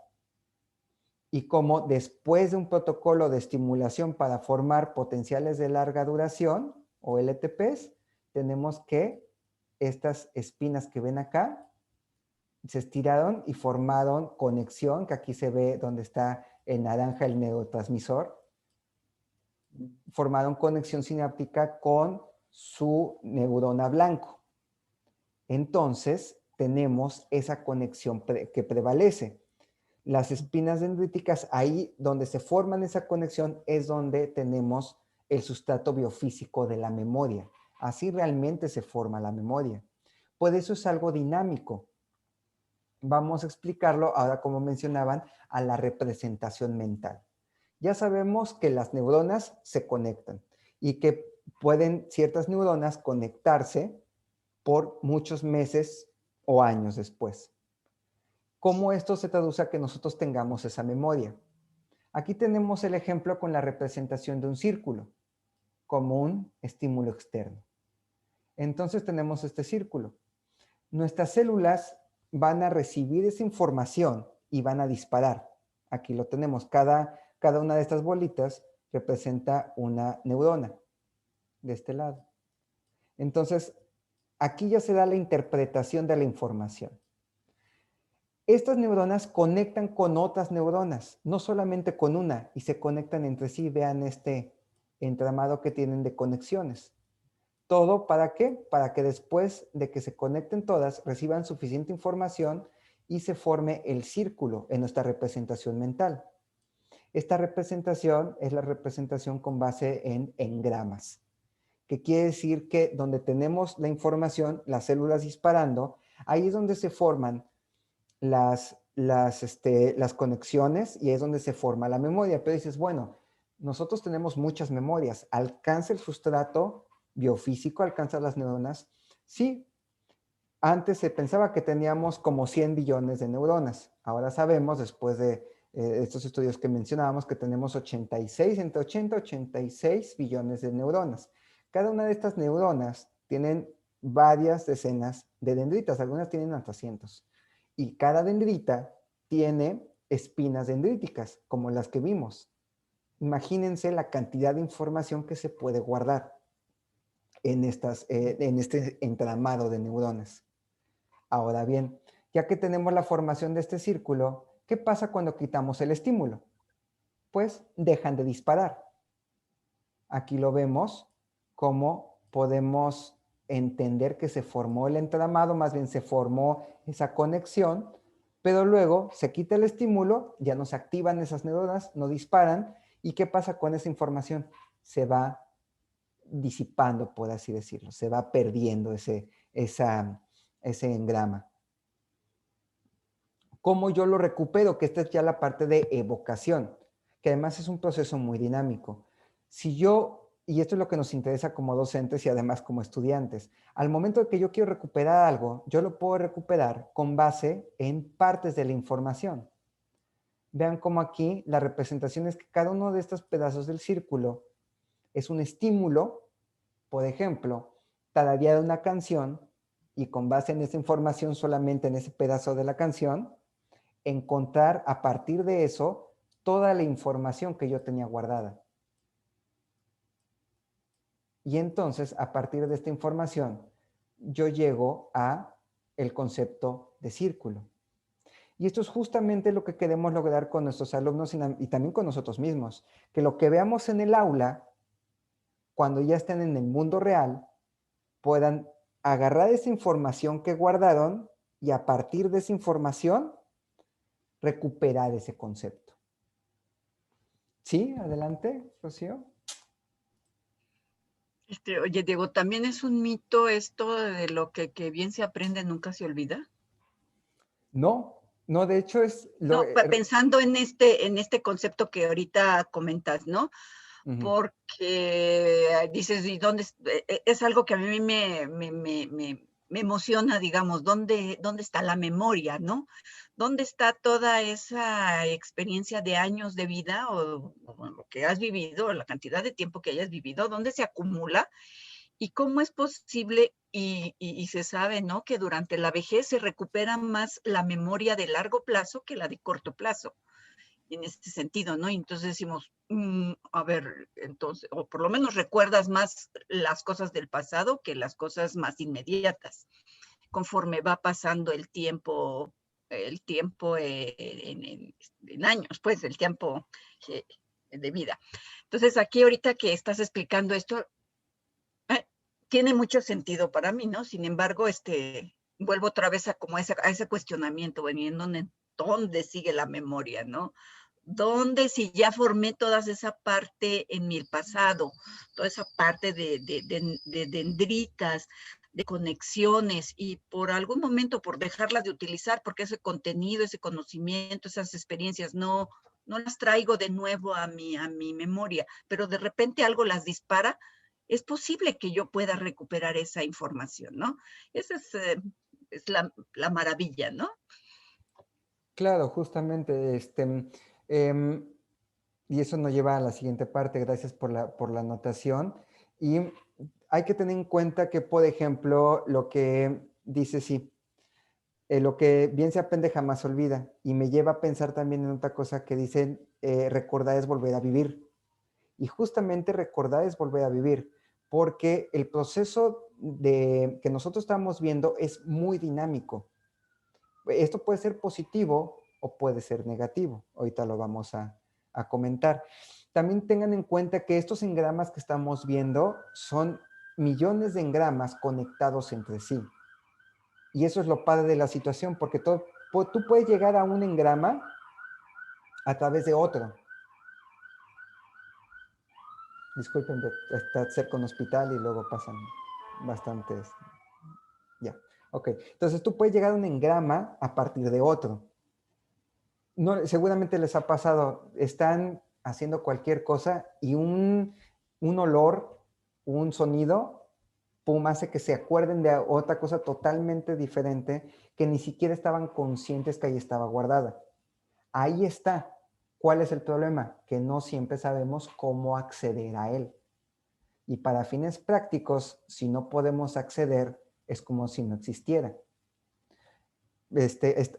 y cómo después de un protocolo de estimulación para formar potenciales de larga duración o LTPs, tenemos que estas espinas que ven acá se estiraron y formaron conexión, que aquí se ve donde está en naranja el neurotransmisor. Formaron conexión sináptica con su neurona blanco. Entonces, tenemos esa conexión que prevalece. Las espinas dendríticas, ahí donde se forman esa conexión, es donde tenemos el sustrato biofísico de la memoria. Así realmente se forma la memoria. Por eso es algo dinámico. Vamos a explicarlo ahora, como mencionaban, a la representación mental. Ya sabemos que las neuronas se conectan y que pueden ciertas neuronas conectarse por muchos meses o años después. ¿Cómo esto se traduce a que nosotros tengamos esa memoria? Aquí tenemos el ejemplo con la representación de un círculo como un estímulo externo. Entonces tenemos este círculo. Nuestras células van a recibir esa información y van a disparar. Aquí lo tenemos. Cada una de estas bolitas representa una neurona de este lado. Entonces, aquí ya se da la interpretación de la información. Estas neuronas conectan con otras neuronas, no solamente con una, y se conectan entre sí. Vean este entramado que tienen de conexiones. ¿Todo para qué? Para que después de que se conecten todas, reciban suficiente información y se forme el círculo en nuestra representación mental. Esta representación es la representación con base en engramas, que quiere decir que donde tenemos la información, las células disparando, ahí es donde se forman las conexiones y es donde se forma la memoria. Pero dices, bueno, nosotros tenemos muchas memorias. ¿Alcanza el sustrato biofísico? ¿Alcanza las neuronas? Sí. Antes se pensaba que teníamos como 100 billones de neuronas. Ahora sabemos, después de estos estudios que mencionábamos, que tenemos entre 80 y 86 billones de neuronas. Cada una de estas neuronas tienen varias decenas de dendritas. Algunas tienen hasta cientos. Y cada dendrita tiene espinas dendríticas, como las que vimos. Imagínense la cantidad de información que se puede guardar en este entramado de neuronas. Ahora bien, ya que tenemos la formación de este círculo, ¿qué pasa cuando quitamos el estímulo? Pues dejan de disparar. Aquí lo vemos como podemos entender que se formó el entramado, más bien se formó esa conexión, pero luego se quita el estímulo, ya no se activan esas neuronas, no disparan, ¿y qué pasa con esa información? Se va disipando, por así decirlo, se va perdiendo ese engrama. ¿Cómo yo lo recupero? Que esta es ya la parte de evocación, que además es un proceso muy dinámico. Si yo, y esto es lo que nos interesa como docentes y además como estudiantes, al momento de que yo quiero recuperar algo, yo lo puedo recuperar con base en partes de la información. Vean cómo aquí la representación es que cada uno de estos pedazos del círculo es un estímulo, por ejemplo, tararear una canción y con base en esa información solamente en ese pedazo de la canción, encontrar a partir de eso toda la información que yo tenía guardada. Y entonces, a partir de esta información, yo llego a el concepto de círculo. Y esto es justamente lo que queremos lograr con nuestros alumnos y también con nosotros mismos. Que lo que veamos en el aula, cuando ya estén en el mundo real, puedan agarrar esa información que guardaron y a partir de esa información recuperar ese concepto. ¿Sí? Adelante, Rocío. Oye, Diego, ¿también es un mito esto de lo que bien se aprende nunca se olvida? No, no, de hecho es... pensando en este concepto que ahorita comentas, ¿no? Porque dices, ¿y dónde? Es algo que a mí me emociona, digamos, ¿dónde está la memoria, no? ¿Dónde está toda esa experiencia de años de vida o lo que has vivido, la cantidad de tiempo que hayas vivido, dónde se acumula? ¿Y cómo es posible, y se sabe, ¿no?, que durante la vejez se recupera más la memoria de largo plazo que la de corto plazo? En este sentido, ¿no? Y entonces decimos, a ver, entonces, o por lo menos recuerdas más las cosas del pasado que las cosas más inmediatas, conforme va pasando el tiempo en años, pues, el tiempo de vida. Entonces, aquí ahorita que estás explicando esto, tiene mucho sentido para mí, ¿no? Sin embargo, vuelvo otra vez a ese cuestionamiento, ¿dónde sigue la memoria, no? ¿Dónde, si ya formé toda esa parte en mi pasado, toda esa parte de dendritas, de conexiones, y por algún momento, por dejarlas de utilizar, porque ese contenido, ese conocimiento, esas experiencias no las traigo de nuevo a mi memoria, pero de repente algo las dispara, es posible que yo pueda recuperar esa información, ¿no? Esa es la maravilla, ¿no? Claro, justamente, y eso nos lleva a la siguiente parte, gracias por la anotación. Y hay que tener en cuenta que, por ejemplo, lo que dice, sí, lo que bien se aprende jamás se olvida. Y me lleva a pensar también en otra cosa que dicen, recordar es volver a vivir. Y justamente recordar es volver a vivir, porque el proceso que nosotros estamos viendo es muy dinámico. Esto puede ser positivo o puede ser negativo. Ahorita lo vamos a comentar. También tengan en cuenta que estos engramas que estamos viendo son millones de engramas conectados entre sí. Y eso es lo padre de la situación, porque tú puedes llegar a un engrama a través de otro. Disculpen, está cerca un hospital y luego pasan bastantes. Ya, ok. Entonces tú puedes llegar a un engrama a partir de otro. No, seguramente les ha pasado, están haciendo cualquier cosa y un olor, un sonido, pum, hace que se acuerden de otra cosa totalmente diferente que ni siquiera estaban conscientes que ahí estaba guardada. Ahí está. ¿Cuál es el problema? Que no siempre sabemos cómo acceder a él. Y para fines prácticos, si no podemos acceder, es como si no existiera.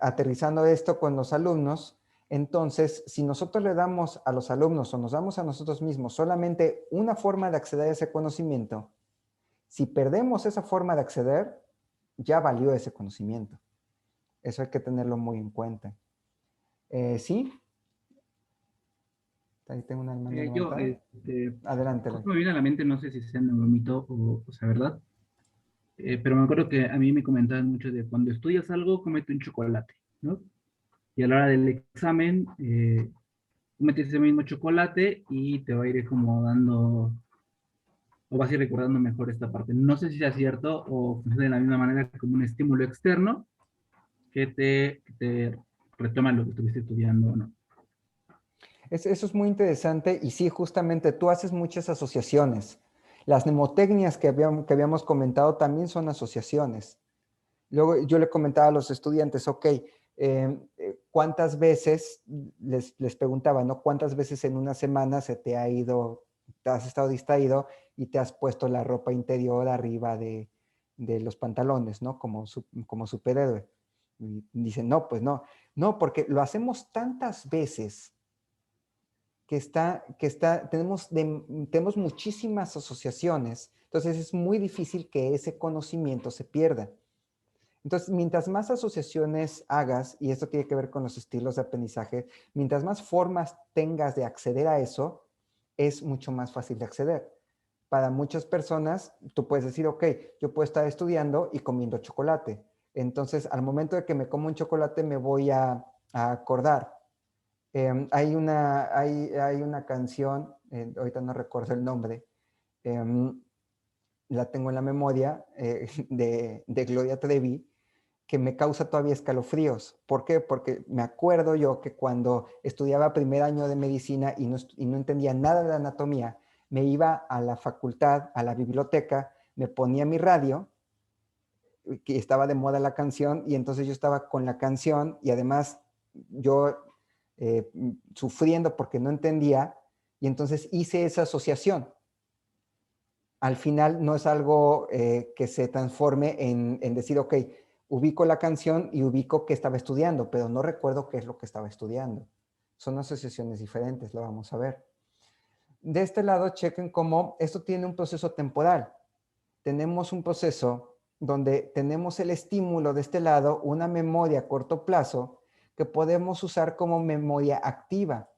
Aterrizando esto con los alumnos, Entonces, si nosotros le damos a los alumnos o nos damos a nosotros mismos solamente una forma de acceder a ese conocimiento, si perdemos esa forma de acceder, ya valió ese conocimiento. Eso hay que tenerlo muy en cuenta. ¿Sí? Ahí tengo una mano levantada. Adelante. Me viene a la mente, no sé si sea neuromito o sea verdad, pero me acuerdo que a mí me comentaban mucho de cuando estudias algo, cómete un chocolate, ¿no? Y a la hora del examen, metes ese mismo chocolate y te va a ir como dando, o vas a ir recordando mejor esta parte. No sé si sea cierto o funciona de la misma manera como un estímulo externo que te retoma lo que estuviste estudiando o no. Eso es muy interesante y sí, justamente tú haces muchas asociaciones. Las mnemotecnias que habíamos comentado también son asociaciones. Luego yo le comentaba a los estudiantes, ok, ¿cuántas veces, les preguntaba, ¿no? ¿Cuántas veces en una semana se te ha ido, te has estado distraído y te has puesto la ropa interior arriba de los pantalones, ¿no? Como superhéroe. Y dicen, no, pues no. No, porque lo hacemos tantas veces tenemos muchísimas asociaciones, entonces es muy difícil que ese conocimiento se pierda. Entonces, mientras más asociaciones hagas, y esto tiene que ver con los estilos de aprendizaje, mientras más formas tengas de acceder a eso, es mucho más fácil de acceder. Para muchas personas, tú puedes decir, ok, yo puedo estar estudiando y comiendo chocolate. Entonces, al momento de que me como un chocolate, me voy a acordar. Hay una canción, ahorita no recuerdo el nombre, la tengo en la memoria, de Gloria Trevi, que me causa todavía escalofríos. ¿Por qué? Porque me acuerdo yo que cuando estudiaba primer año de medicina y no entendía nada de la anatomía, me iba a la facultad, a la biblioteca, me ponía mi radio, que estaba de moda la canción, y entonces yo estaba con la canción y además yo sufriendo porque no entendía, y entonces hice esa asociación. Al final no es algo que se transforme en decir, ok, ubico la canción y ubico que estaba estudiando, pero no recuerdo qué es lo que estaba estudiando. Son asociaciones diferentes, lo vamos a ver. De este lado, chequen cómo esto tiene un proceso temporal. Tenemos un proceso donde tenemos el estímulo de este lado, una memoria a corto plazo, que podemos usar como memoria activa.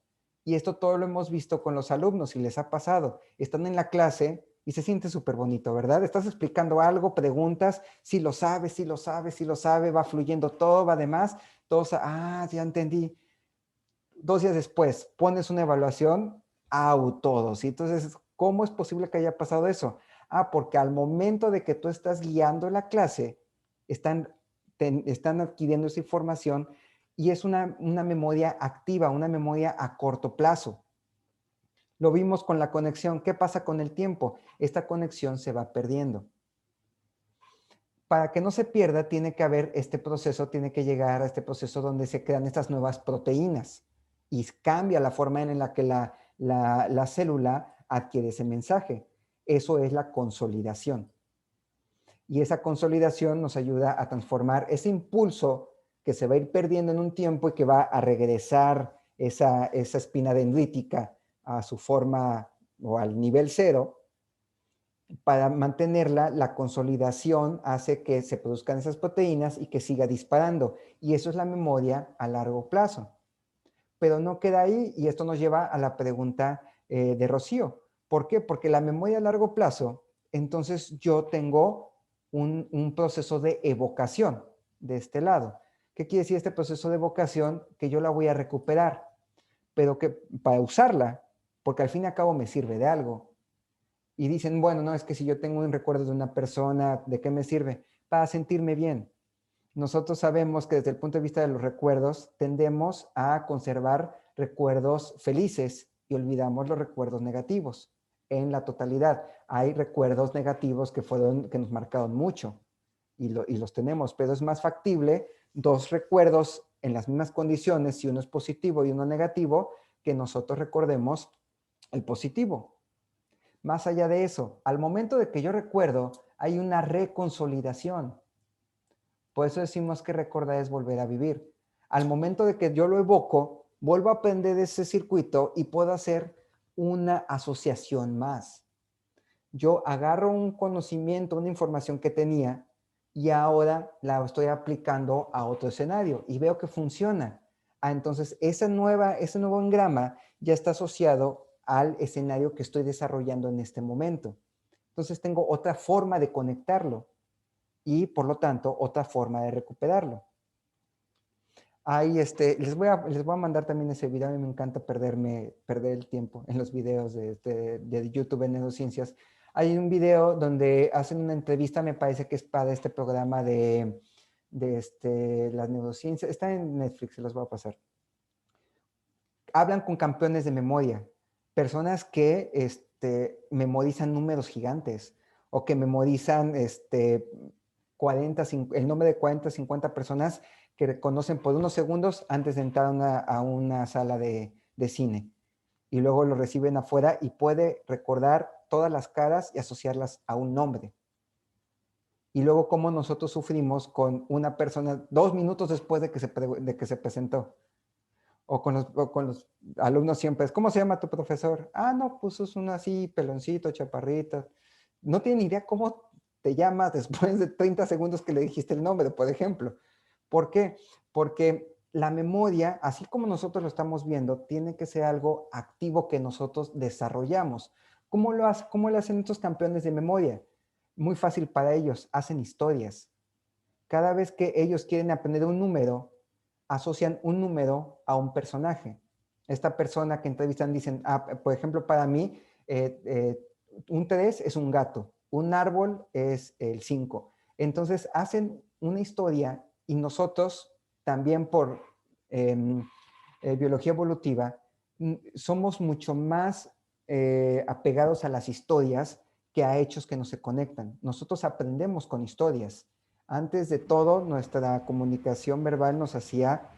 Y esto todo lo hemos visto con los alumnos y les ha pasado. Están en la clase y se siente súper bonito, ¿verdad? Estás explicando algo, preguntas, si lo sabes, si lo sabes, si lo sabe, va fluyendo todo, va además, todos, ya entendí. 2 días después, pones una evaluación, todos. Y entonces, ¿cómo es posible que haya pasado eso? Porque al momento de que tú estás guiando la clase, están adquiriendo esa información y es una memoria activa, una memoria a corto plazo. Lo vimos con la conexión. ¿Qué pasa con el tiempo? Esta conexión se va perdiendo. Para que no se pierda, tiene que haber este proceso, tiene que llegar a este proceso donde se crean estas nuevas proteínas y cambia la forma en la que la célula adquiere ese mensaje. Eso es la consolidación. Y esa consolidación nos ayuda a transformar ese impulso que se va a ir perdiendo en un tiempo y que va a regresar esa espina dendrítica a su forma o al nivel 0. Para mantenerla, la consolidación hace que se produzcan esas proteínas y que siga disparando. Y eso es la memoria a largo plazo. Pero no queda ahí, y esto nos lleva a la pregunta de Rocío. ¿Por qué? Porque la memoria a largo plazo, entonces yo tengo un proceso de evocación de este lado. ¿Qué quiere decir este proceso de evocación? Que yo la voy a recuperar, pero que para usarla, porque al fin y al cabo me sirve de algo. Y dicen, bueno, no, es que si yo tengo un recuerdo de una persona, ¿de qué me sirve? Para sentirme bien. Nosotros sabemos que desde el punto de vista de los recuerdos, tendemos a conservar recuerdos felices y olvidamos los recuerdos negativos en la totalidad. Hay recuerdos negativos que nos marcaron mucho y los tenemos, pero es más factible 2 recuerdos en las mismas condiciones, si uno es positivo y uno negativo, que nosotros recordemos el positivo. Más allá de eso, al momento de que yo recuerdo, hay una reconsolidación. Por eso decimos que recordar es volver a vivir. Al momento de que yo lo evoco, vuelvo a aprender ese circuito y puedo hacer una asociación más. Yo agarro un conocimiento, una información que tenía y ahora la estoy aplicando a otro escenario y veo que funciona. Entonces, ese nuevo engrama ya está asociado al escenario que estoy desarrollando en este momento. Entonces, tengo otra forma de conectarlo y, por lo tanto, otra forma de recuperarlo. Ahí les voy a mandar también ese video. A mí me encanta perder el tiempo en los videos de YouTube en neurociencias. Hay un video donde hacen una entrevista, me parece que es para este programa de las neurociencias. Está en Netflix, se los voy a pasar. Hablan con campeones de memoria, personas que memorizan números gigantes o que memorizan el nombre de 40, 50 personas que reconocen por unos segundos antes de entrar a una sala de cine. Y luego lo reciben afuera y puede recordar todas las caras y asociarlas a un nombre. Y luego cómo nosotros sufrimos con una persona 2 minutos después de que se presentó. O con los alumnos siempre es, ¿cómo se llama tu profesor? Ah, no, pues es uno así, peloncito, chaparrita. No tiene ni idea cómo te llamas después de 30 segundos que le dijiste el nombre, por ejemplo. ¿Por qué? Porque la memoria, así como nosotros lo estamos viendo, tiene que ser algo activo que nosotros desarrollamos. ¿Cómo lo hacen estos campeones de memoria? Muy fácil para ellos, hacen historias. Cada vez que ellos quieren aprender un número, asocian un número a un personaje. Esta persona que entrevistan dicen, por ejemplo, para mí, un 3 es un gato, un árbol es el 5. Entonces hacen una historia y nosotros también por biología evolutiva somos mucho más apegados a las historias que a hechos que no se conectan. Nosotros aprendemos con historias. Antes de todo, nuestra comunicación verbal nos hacía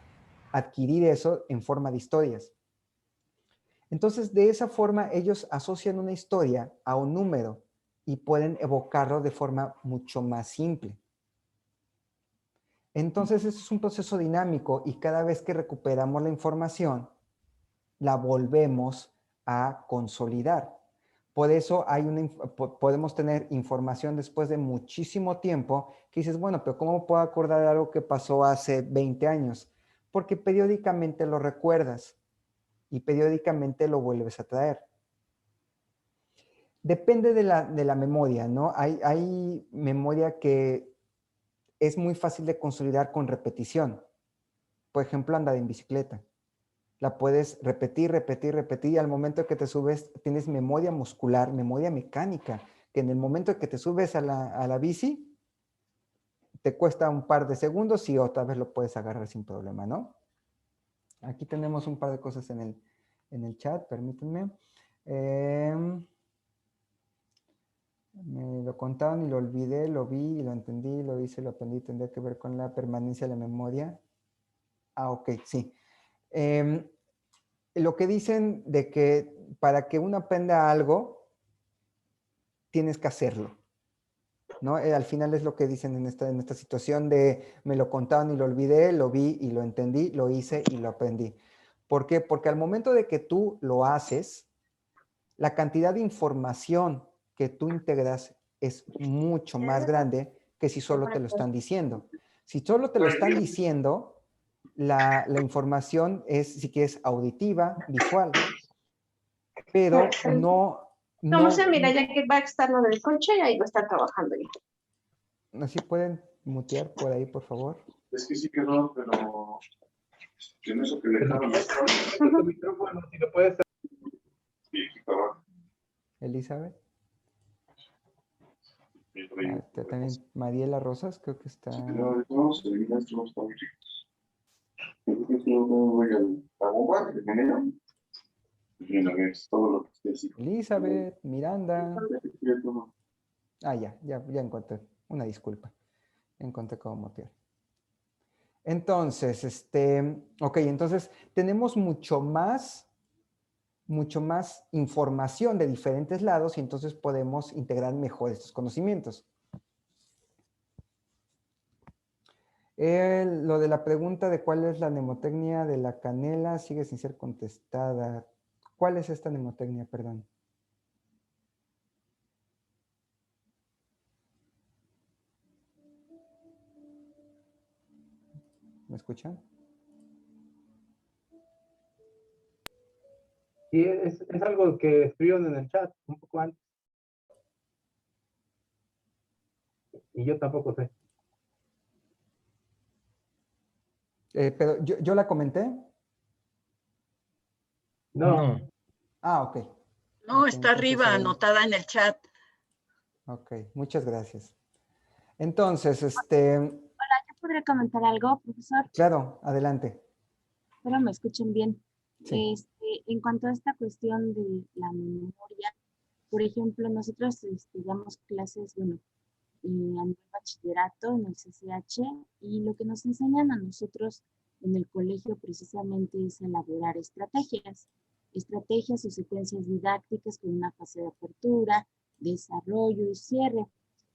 adquirir eso en forma de historias. Entonces, de esa forma, ellos asocian una historia a un número y pueden evocarlo de forma mucho más simple. Entonces, eso es un proceso dinámico y cada vez que recuperamos la información, la volvemos a consolidar. Por eso podemos tener información después de muchísimo tiempo que dices, bueno, pero ¿cómo puedo acordar de algo que pasó hace 20 años? Porque periódicamente lo recuerdas y periódicamente lo vuelves a traer. Depende de la memoria, ¿no? Hay memoria que es muy fácil de consolidar con repetición. Por ejemplo, andar en bicicleta. La puedes repetir, repetir, repetir y al momento que te subes tienes memoria muscular, memoria mecánica, que en el momento que te subes a la bici te cuesta un par de segundos y otra vez lo puedes agarrar sin problema, ¿no? Aquí tenemos un par de cosas en el chat, permítanme. Me lo contaron y lo olvidé, lo vi y lo entendí, lo hice, lo aprendí, tendría que ver con la permanencia de la memoria. Ok, sí. Lo que dicen de que para que uno aprenda algo, tienes que hacerlo, ¿no? Al final es lo que dicen en esta situación de me lo contaron y lo olvidé, lo vi y lo entendí, lo hice y lo aprendí. ¿Por qué? Porque al momento de que tú lo haces, la cantidad de información que tú integras es mucho más grande que si solo te lo están diciendo. Si solo te lo están diciendo, la información es, si quieres, auditiva, visual, pero no... ¿Cómo se mira? Ya que va a estar en el coche y ahí va a estar trabajando ya. ¿Así pueden mutear por ahí, por favor? Es que sí quedó, pero... en eso que dejaron... Tu micrófono, si lo puedes... Sí, estaba... Elizabeth. También Mariela Rosas, creo que está... Se elimina estos fabricantes. Yo creo que no voy a bomba, de manera... Y una vez, todo lo que esté así. Elizabeth, Miranda. Ya encontré. Una disculpa. Encontré cómo mutear. Entonces, ok, entonces tenemos mucho más información de diferentes lados y entonces podemos integrar mejor estos conocimientos. Lo de la pregunta de cuál es la mnemotecnia de la canela sigue sin ser contestada. ¿Cuál es esta mnemotecnia, perdón? ¿Me escuchan? Sí, es algo que escribieron en el chat un poco antes. Y yo tampoco sé. Pero yo la comenté. No. Ah, ok. No, Ok, está entonces arriba, ahí. anotada en el chat. Ok, muchas gracias. Entonces, Hola, ¿yo podría comentar algo, profesor? claro, adelante. Espero me escuchen bien. Sí. En cuanto a esta cuestión de la memoria, por ejemplo, nosotros damos clases, bueno, a nivel bachillerato en el CCH, y lo que nos enseñan a nosotros en el colegio precisamente es elaborar estrategias o secuencias didácticas con una fase de apertura, desarrollo y cierre.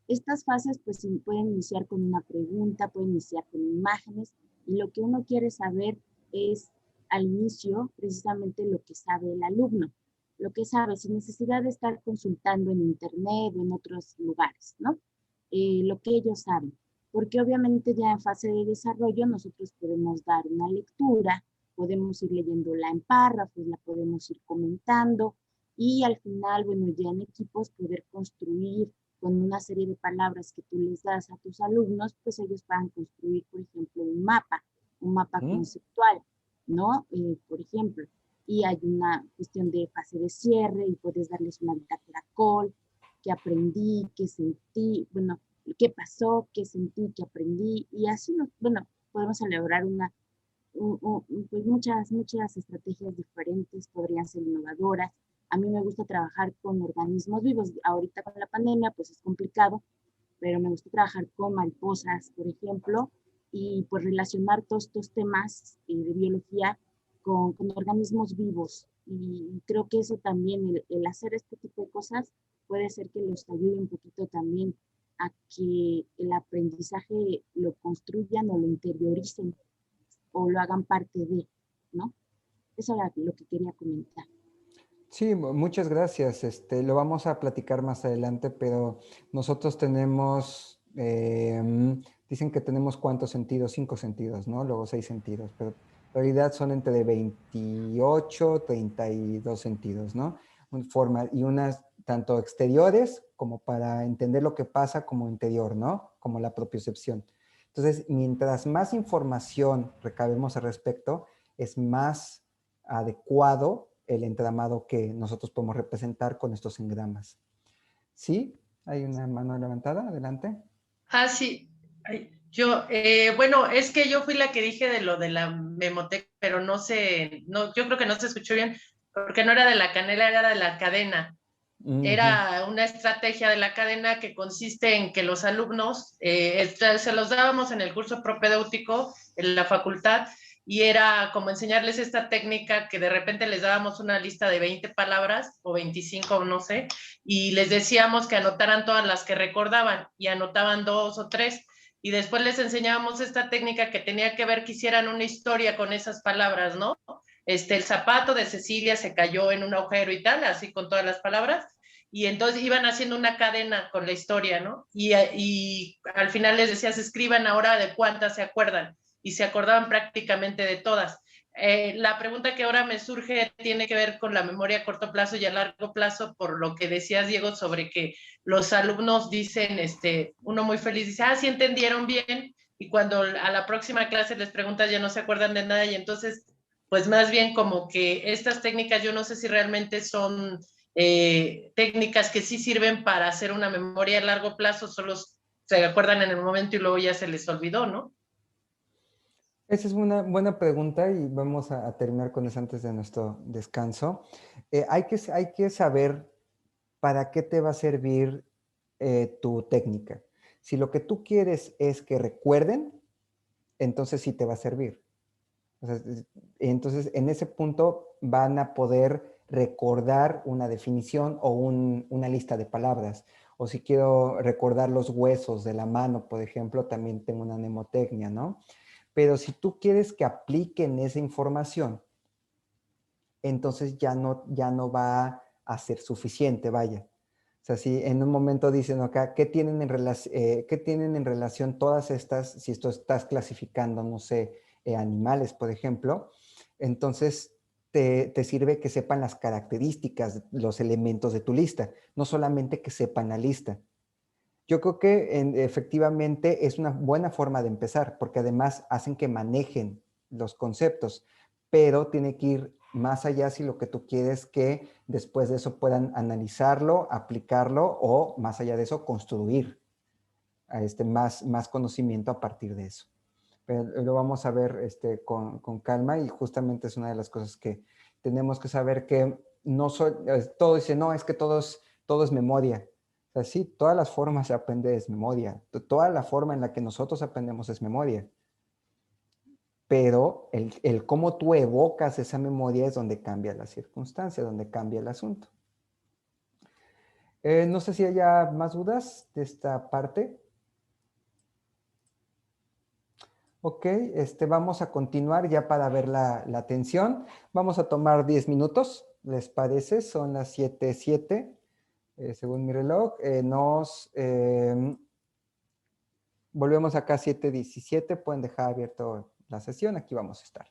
Estas fases pues pueden iniciar con una pregunta, pueden iniciar con imágenes, y lo que uno quiere saber es al inicio precisamente lo que sabe el alumno, lo que sabe sin necesidad de estar consultando en internet o en otros lugares, ¿no? Lo que ellos saben, porque obviamente ya en fase de desarrollo nosotros podemos dar una lectura, podemos ir leyéndola en párrafos, la podemos ir comentando, y al final, bueno, ya en equipos poder construir con una serie de palabras que tú les das a tus alumnos, pues ellos van a construir, por ejemplo, un mapa conceptual, ¿no? Por ejemplo, y hay una cuestión de fase de cierre y puedes darles una bitácora call, qué aprendí, qué sentí, bueno, qué pasó, qué sentí, qué aprendí, y así, bueno, podemos elaborar pues muchas estrategias diferentes, podrían ser innovadoras. A mí me gusta trabajar con organismos vivos. Ahorita con la pandemia, pues es complicado, pero me gusta trabajar con mariposas, por ejemplo, y pues relacionar todos estos temas de biología con organismos vivos. Y creo que eso también, el hacer este tipo de cosas, puede ser que los ayude un poquito también a que el aprendizaje lo construyan o lo interioricen o lo hagan parte de, ¿no? Eso era lo que quería comentar. Sí, muchas gracias. Lo vamos a platicar más adelante, pero nosotros tenemos, dicen que tenemos ¿cuántos sentidos? 5 sentidos, ¿no? Luego 6 sentidos, pero en realidad son entre 28, 32 sentidos, ¿no? Y unas tanto exteriores como para entender lo que pasa como interior, ¿no? Como la propiocepción. Entonces, mientras más información recabemos al respecto, es más adecuado el entramado que nosotros podemos representar con estos engramas. ¿Sí? Hay una mano levantada, adelante. Ah, sí. Bueno, es que yo fui la que dije de lo de la Memotec, pero no sé, no, yo creo que no se escuchó bien, porque no era de la canela, era de la cadena. Era una estrategia de la cadena que consiste en que los alumnos, se los dábamos en el curso propedéutico en la facultad, y era como enseñarles esta técnica que de repente les dábamos una lista de 20 palabras o 25, no sé, y les decíamos que anotaran todas las que recordaban, y anotaban 2 o 3, y después les enseñábamos esta técnica que tenía que ver que hicieran una historia con esas palabras, ¿no? El zapato de Cecilia se cayó en un agujero y tal, así con todas las palabras, y entonces iban haciendo una cadena con la historia, ¿no? Y al final les decías, escriban ahora de cuántas se acuerdan, y se acordaban prácticamente de todas. La pregunta que ahora me surge tiene que ver con la memoria a corto plazo y a largo plazo, por lo que decías, Diego, sobre que los alumnos dicen, uno muy feliz dice, sí entendieron bien, y cuando a la próxima clase les preguntas ya no se acuerdan de nada, y entonces, pues más bien como que estas técnicas yo no sé si realmente son técnicas que sí sirven para hacer una memoria a largo plazo, solo se acuerdan en el momento y luego ya se les olvidó, ¿no? Esa es una buena pregunta y vamos a terminar con eso antes de nuestro descanso. Hay que saber para qué te va a servir tu técnica. Si lo que tú quieres es que recuerden, entonces sí te va a servir. O sea, entonces, en ese punto van a poder recordar una definición o una lista de palabras. O si quiero recordar los huesos de la mano, por ejemplo, también tengo una mnemotecnia, ¿no? Pero si tú quieres que apliquen esa información, entonces ya no va a ser suficiente, vaya. O sea, si en un momento dicen acá, ¿qué tienen en relación todas estas, si esto estás clasificando, no sé, animales, por ejemplo, entonces te sirve que sepan las características, los elementos de tu lista, no solamente que sepan la lista. Yo creo que efectivamente es una buena forma de empezar, porque además hacen que manejen los conceptos, pero tiene que ir más allá si lo que tú quieres que después de eso puedan analizarlo, aplicarlo o más allá de eso construir más conocimiento a partir de eso. Pero lo vamos a ver con calma y justamente es una de las cosas que tenemos que saber que todo dice, no, es que todo es memoria. O sea, sí, todas las formas de aprender es memoria. Toda la forma en la que nosotros aprendemos es memoria. Pero el cómo tú evocas esa memoria es donde cambia la circunstancia, donde cambia el asunto. No sé si haya más dudas de esta parte. Ok, vamos a continuar ya para ver la atención. Vamos a tomar 10 minutos, ¿les parece? Son las 7:07, según mi reloj. Volvemos acá a 7:17, pueden dejar abierto la sesión, aquí vamos a estar.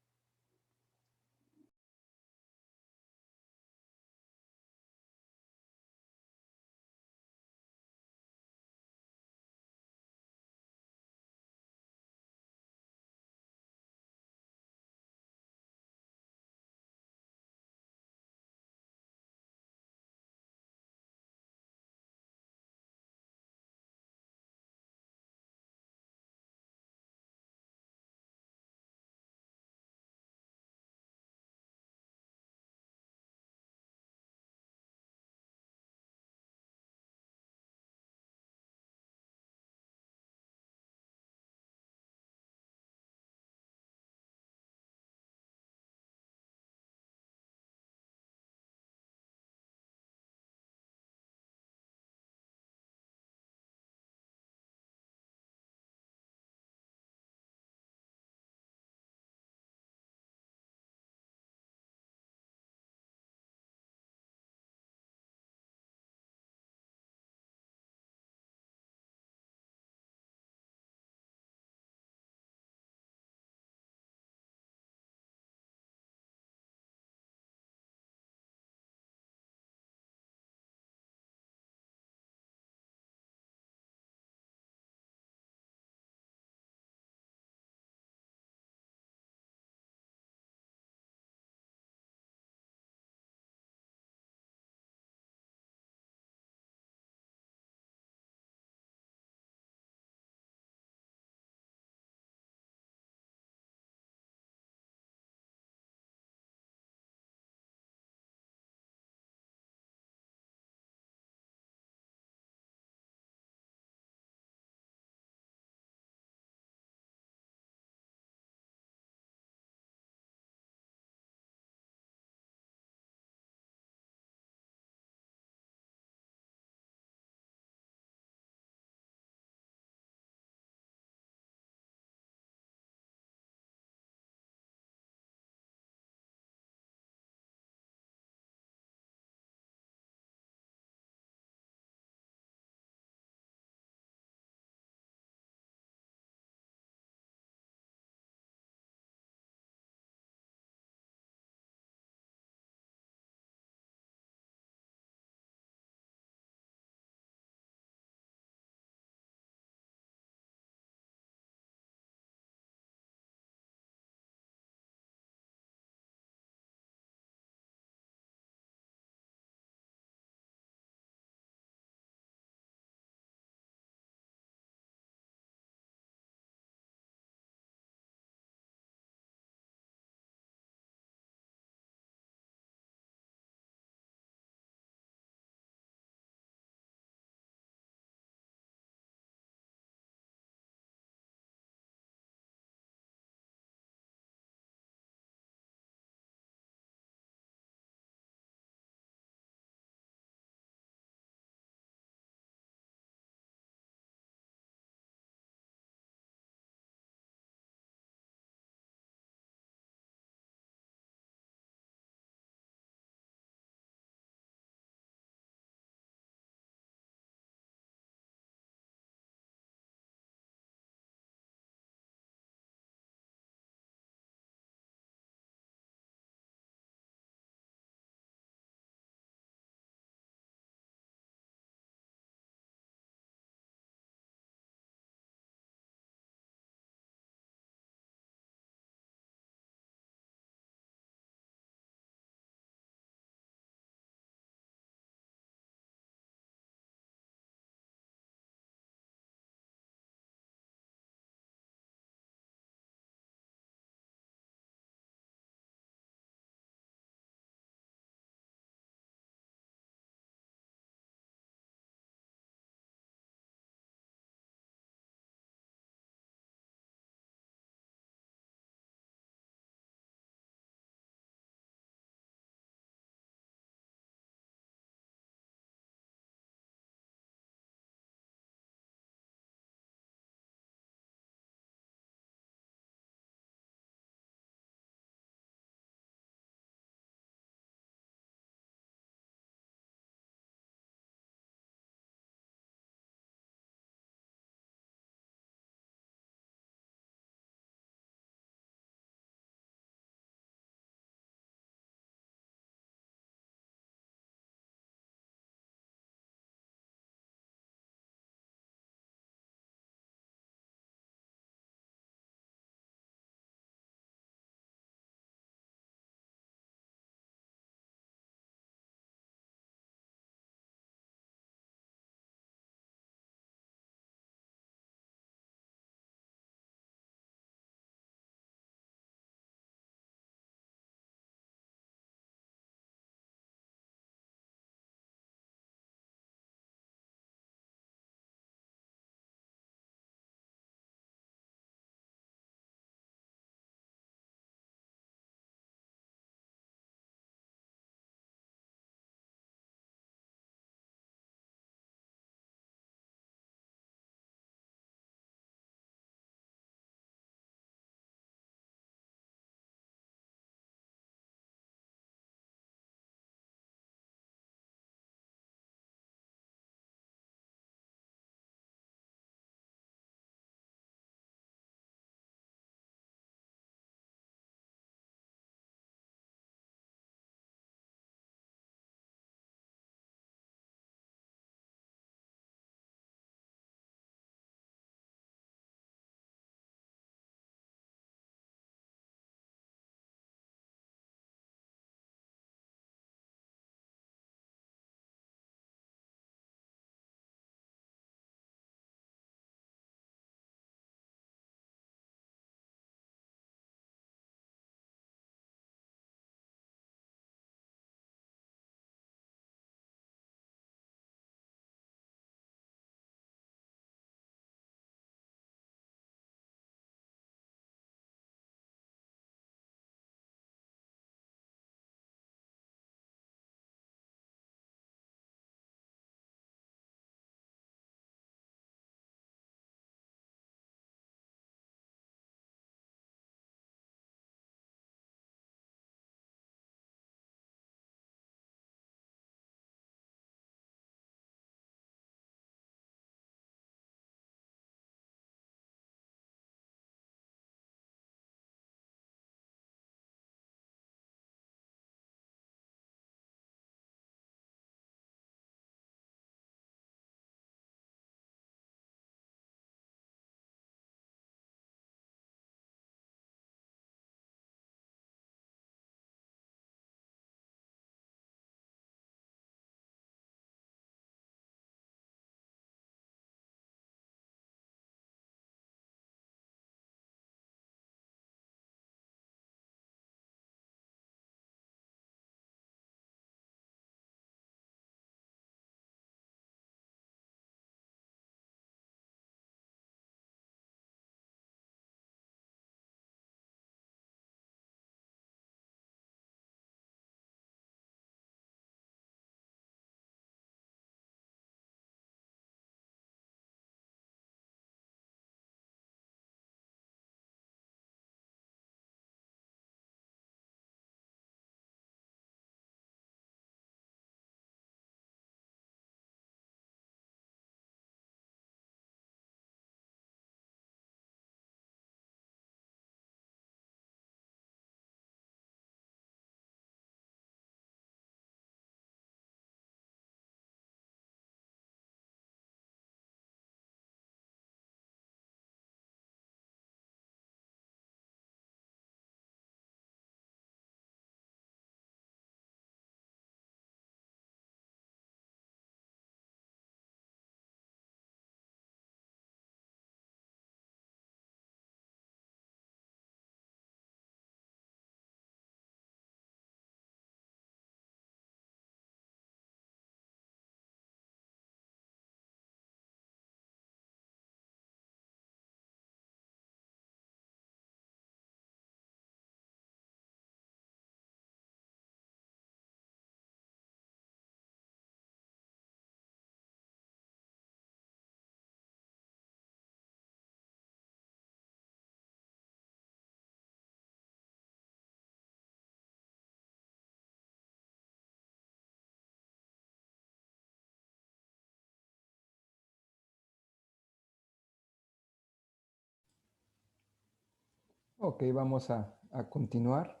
Ok, vamos a continuar.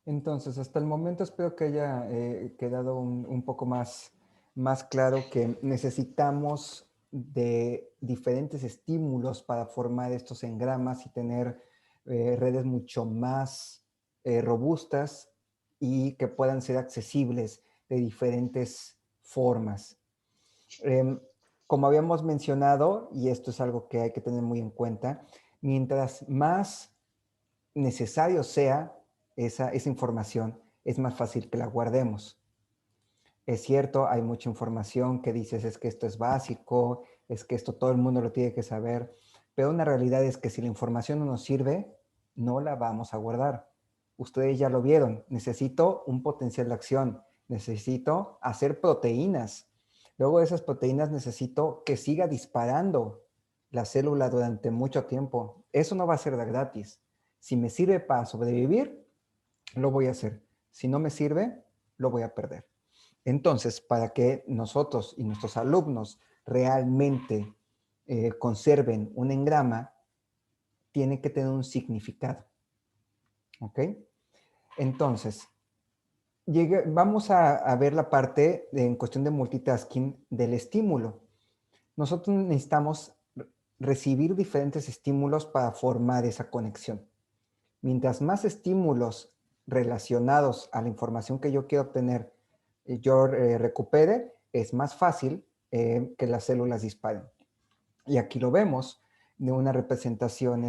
Entonces, hasta el momento espero que haya quedado un poco más claro que necesitamos de diferentes estímulos para formar estos engramas y tener redes mucho más robustas y que puedan ser accesibles de diferentes formas. Como habíamos mencionado, y esto es algo que hay que tener muy en cuenta, mientras más necesario sea esa información, es más fácil que la guardemos. Es cierto, hay mucha información que dices, es que esto es básico, es que esto todo el mundo lo tiene que saber, pero una realidad es que si la información no nos sirve, no la vamos a guardar. Ustedes ya lo vieron, necesito un potencial de acción, necesito hacer proteínas. Luego de esas proteínas necesito que siga disparando la célula durante mucho tiempo. Eso no va a ser de gratis. Si me sirve para sobrevivir, lo voy a hacer. Si no me sirve, lo voy a perder. Entonces, para que nosotros y nuestros alumnos realmente conserven un engrama, tiene que tener un significado. ¿Ok? Entonces, vamos a ver la parte en cuestión de multitasking del estímulo. Nosotros necesitamos recibir diferentes estímulos para formar esa conexión. Mientras más estímulos relacionados a la información que yo quiero obtener yo recupere, es más fácil que las células disparen. Y aquí lo vemos de una representación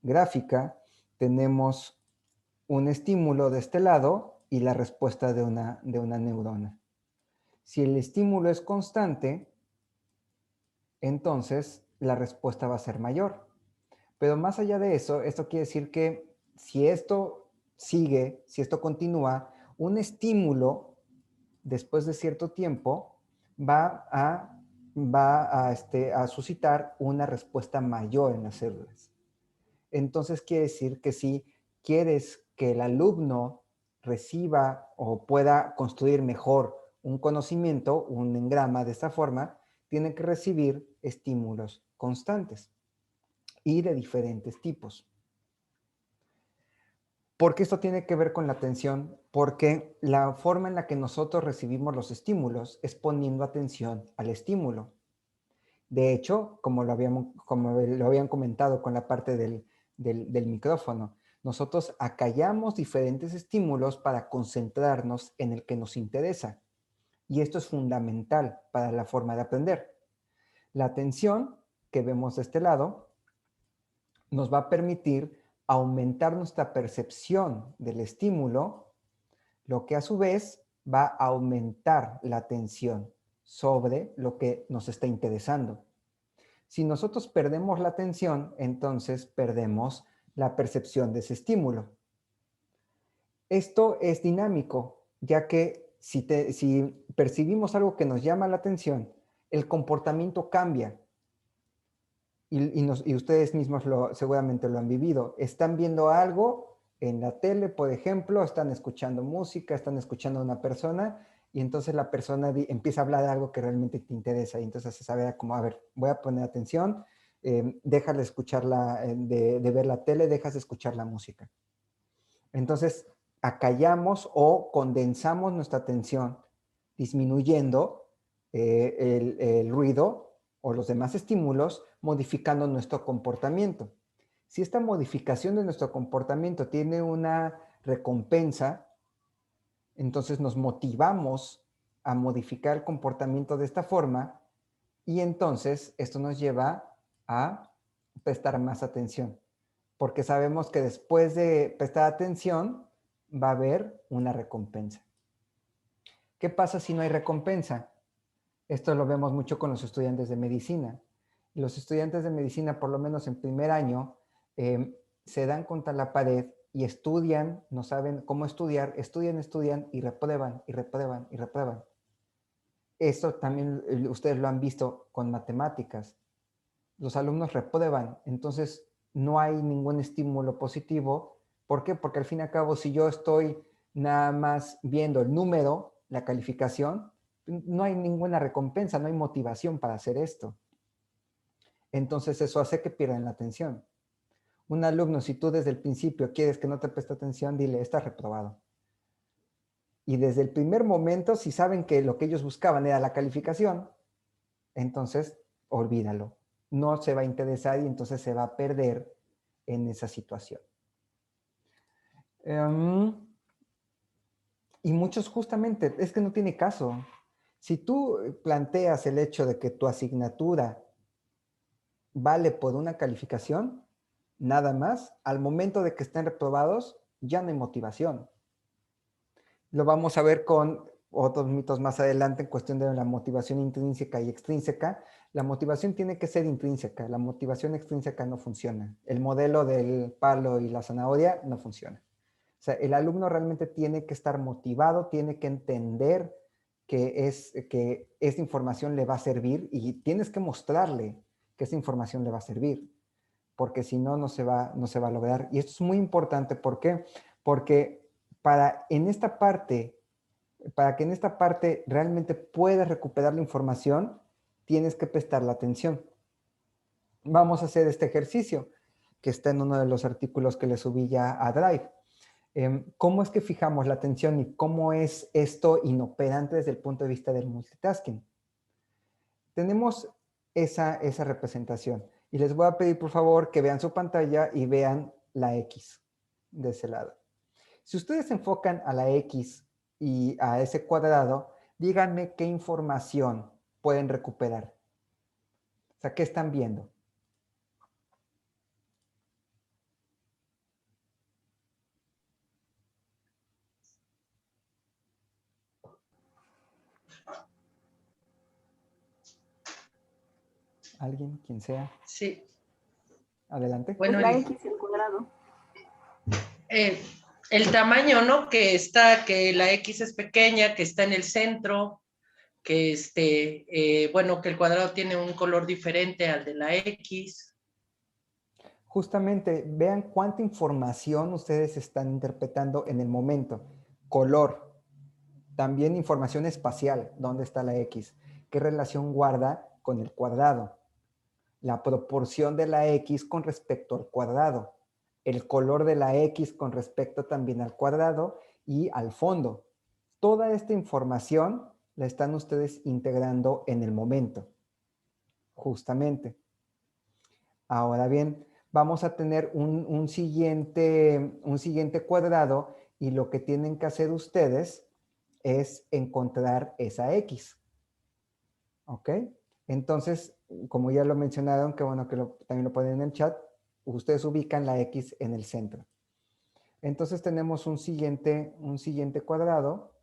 gráfica. Tenemos un estímulo de este lado y la respuesta de una neurona. Si el estímulo es constante, entonces la respuesta va a ser mayor. Pero más allá de eso, esto quiere decir que si esto sigue, si esto continúa, un estímulo después de cierto tiempo va a suscitar una respuesta mayor en las células. Entonces quiere decir que si quieres que el alumno reciba o pueda construir mejor un conocimiento, un engrama de esta forma, tiene que recibir estímulos constantes y de diferentes tipos. ¿Por qué esto tiene que ver con la atención? Porque la forma en la que nosotros recibimos los estímulos es poniendo atención al estímulo. De hecho, como lo habían comentado con la parte del micrófono, nosotros acallamos diferentes estímulos para concentrarnos en el que nos interesa. Y esto es fundamental para la forma de aprender. La atención que vemos de este lado nos va a permitir aumentar nuestra percepción del estímulo, lo que a su vez va a aumentar la atención sobre lo que nos está interesando. Si nosotros perdemos la atención, entonces perdemos la percepción de ese estímulo. Esto es dinámico, ya que si percibimos algo que nos llama la atención, el comportamiento cambia. Y ustedes mismos seguramente lo han vivido. Están viendo algo en la tele, por ejemplo, están escuchando música, están escuchando a una persona y entonces la persona empieza a hablar de algo que realmente te interesa y entonces se sabe como, a ver, voy a poner atención, dejas de escucharla, de ver la tele, dejas de escuchar la música. Entonces, acallamos o condensamos nuestra atención, disminuyendo el ruido o los demás estímulos, modificando nuestro comportamiento. Si esta modificación de nuestro comportamiento tiene una recompensa, entonces nos motivamos a modificar el comportamiento de esta forma y entonces esto nos lleva a prestar más atención, porque sabemos que después de prestar atención va a haber una recompensa. ¿Qué pasa si no hay recompensa? Esto lo vemos mucho con los estudiantes de medicina. Los estudiantes de medicina, por lo menos en primer año, se dan contra la pared y estudian, no saben cómo estudiar, estudian y reprueban, y reprueban, y reprueban. Esto también ustedes lo han visto con matemáticas. Los alumnos reprueban, entonces no hay ningún estímulo positivo. ¿Por qué? Porque al fin y al cabo, si yo estoy nada más viendo el número, la calificación, no hay ninguna recompensa, no hay motivación para hacer esto. Entonces eso hace que pierdan la atención. Un alumno, si tú desde el principio quieres que no te preste atención, dile, estás reprobado. Y desde el primer momento, si saben que lo que ellos buscaban era la calificación, entonces olvídalo. No se va a interesar y entonces se va a perder en esa situación. Y muchos justamente, es que no tiene caso. Si tú planteas el hecho de que tu asignatura vale por una calificación, nada más, al momento de que estén reprobados, ya no hay motivación. Lo vamos a ver con otros mitos más adelante en cuestión de la motivación intrínseca y extrínseca. La motivación tiene que ser intrínseca, la motivación extrínseca no funciona. El modelo del palo y la zanahoria no funciona. O sea, el alumno realmente tiene que estar motivado, tiene que entender que esa información le va a servir y tienes que mostrarle que esa información le va a servir, porque si no, no se va a lograr. Y esto es muy importante, ¿por qué? Porque para que en esta parte realmente puedas recuperar la información, tienes que prestarle atención. Vamos a hacer este ejercicio que está en uno de los artículos que le subí ya a Drive. ¿Cómo es que fijamos la atención y cómo es esto inoperante desde el punto de vista del multitasking? Tenemos esa representación y les voy a pedir por favor que vean su pantalla y vean la X de ese lado. Si ustedes se enfocan a la X y a ese cuadrado, díganme qué información pueden recuperar. O sea, ¿qué están viendo? ¿Alguien? Quien sea. Sí. Adelante. Bueno, la X y el cuadrado. El tamaño, ¿no? Que la X es pequeña, que está en el centro, que bueno, que el cuadrado tiene un color diferente al de la X. Justamente, vean cuánta información ustedes están interpretando en el momento. Color, también información espacial, ¿dónde está la X? ¿Qué relación guarda con el cuadrado? La proporción de la X con respecto al cuadrado. El color de la X con respecto también al cuadrado y al fondo. Toda esta información la están ustedes integrando en el momento, justamente. Ahora bien, vamos a tener un siguiente cuadrado y lo que tienen que hacer ustedes es encontrar esa X. ¿Ok? Entonces, como ya lo mencionaron, que bueno que también lo ponen en el chat, ustedes ubican la X en el centro. Entonces tenemos un siguiente cuadrado.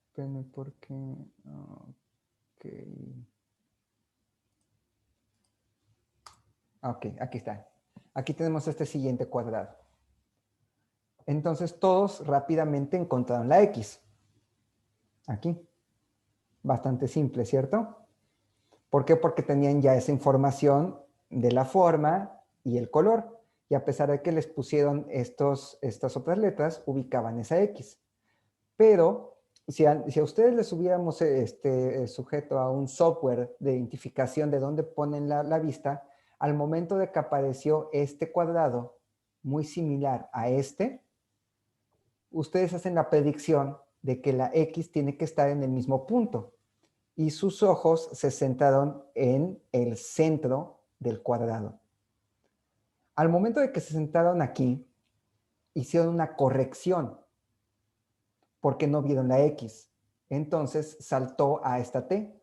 Espérenme porque... Ok, aquí está. Aquí tenemos este siguiente cuadrado. Entonces todos rápidamente encontraron la X. Aquí. Bastante simple, ¿cierto? ¿Por qué? Porque tenían ya esa información de la forma y el color. Y a pesar de que les pusieron estas otras letras, ubicaban esa X. Pero si a ustedes les hubiéramos sujeto a un software de identificación de dónde ponen la vista, al momento de que apareció este cuadrado muy similar a ustedes hacen la predicción de que la X tiene que estar en el mismo punto y sus ojos se centraron en el centro del cuadrado. Al momento de que se sentaron aquí, hicieron una corrección porque no vieron la X. Entonces saltó a esta T.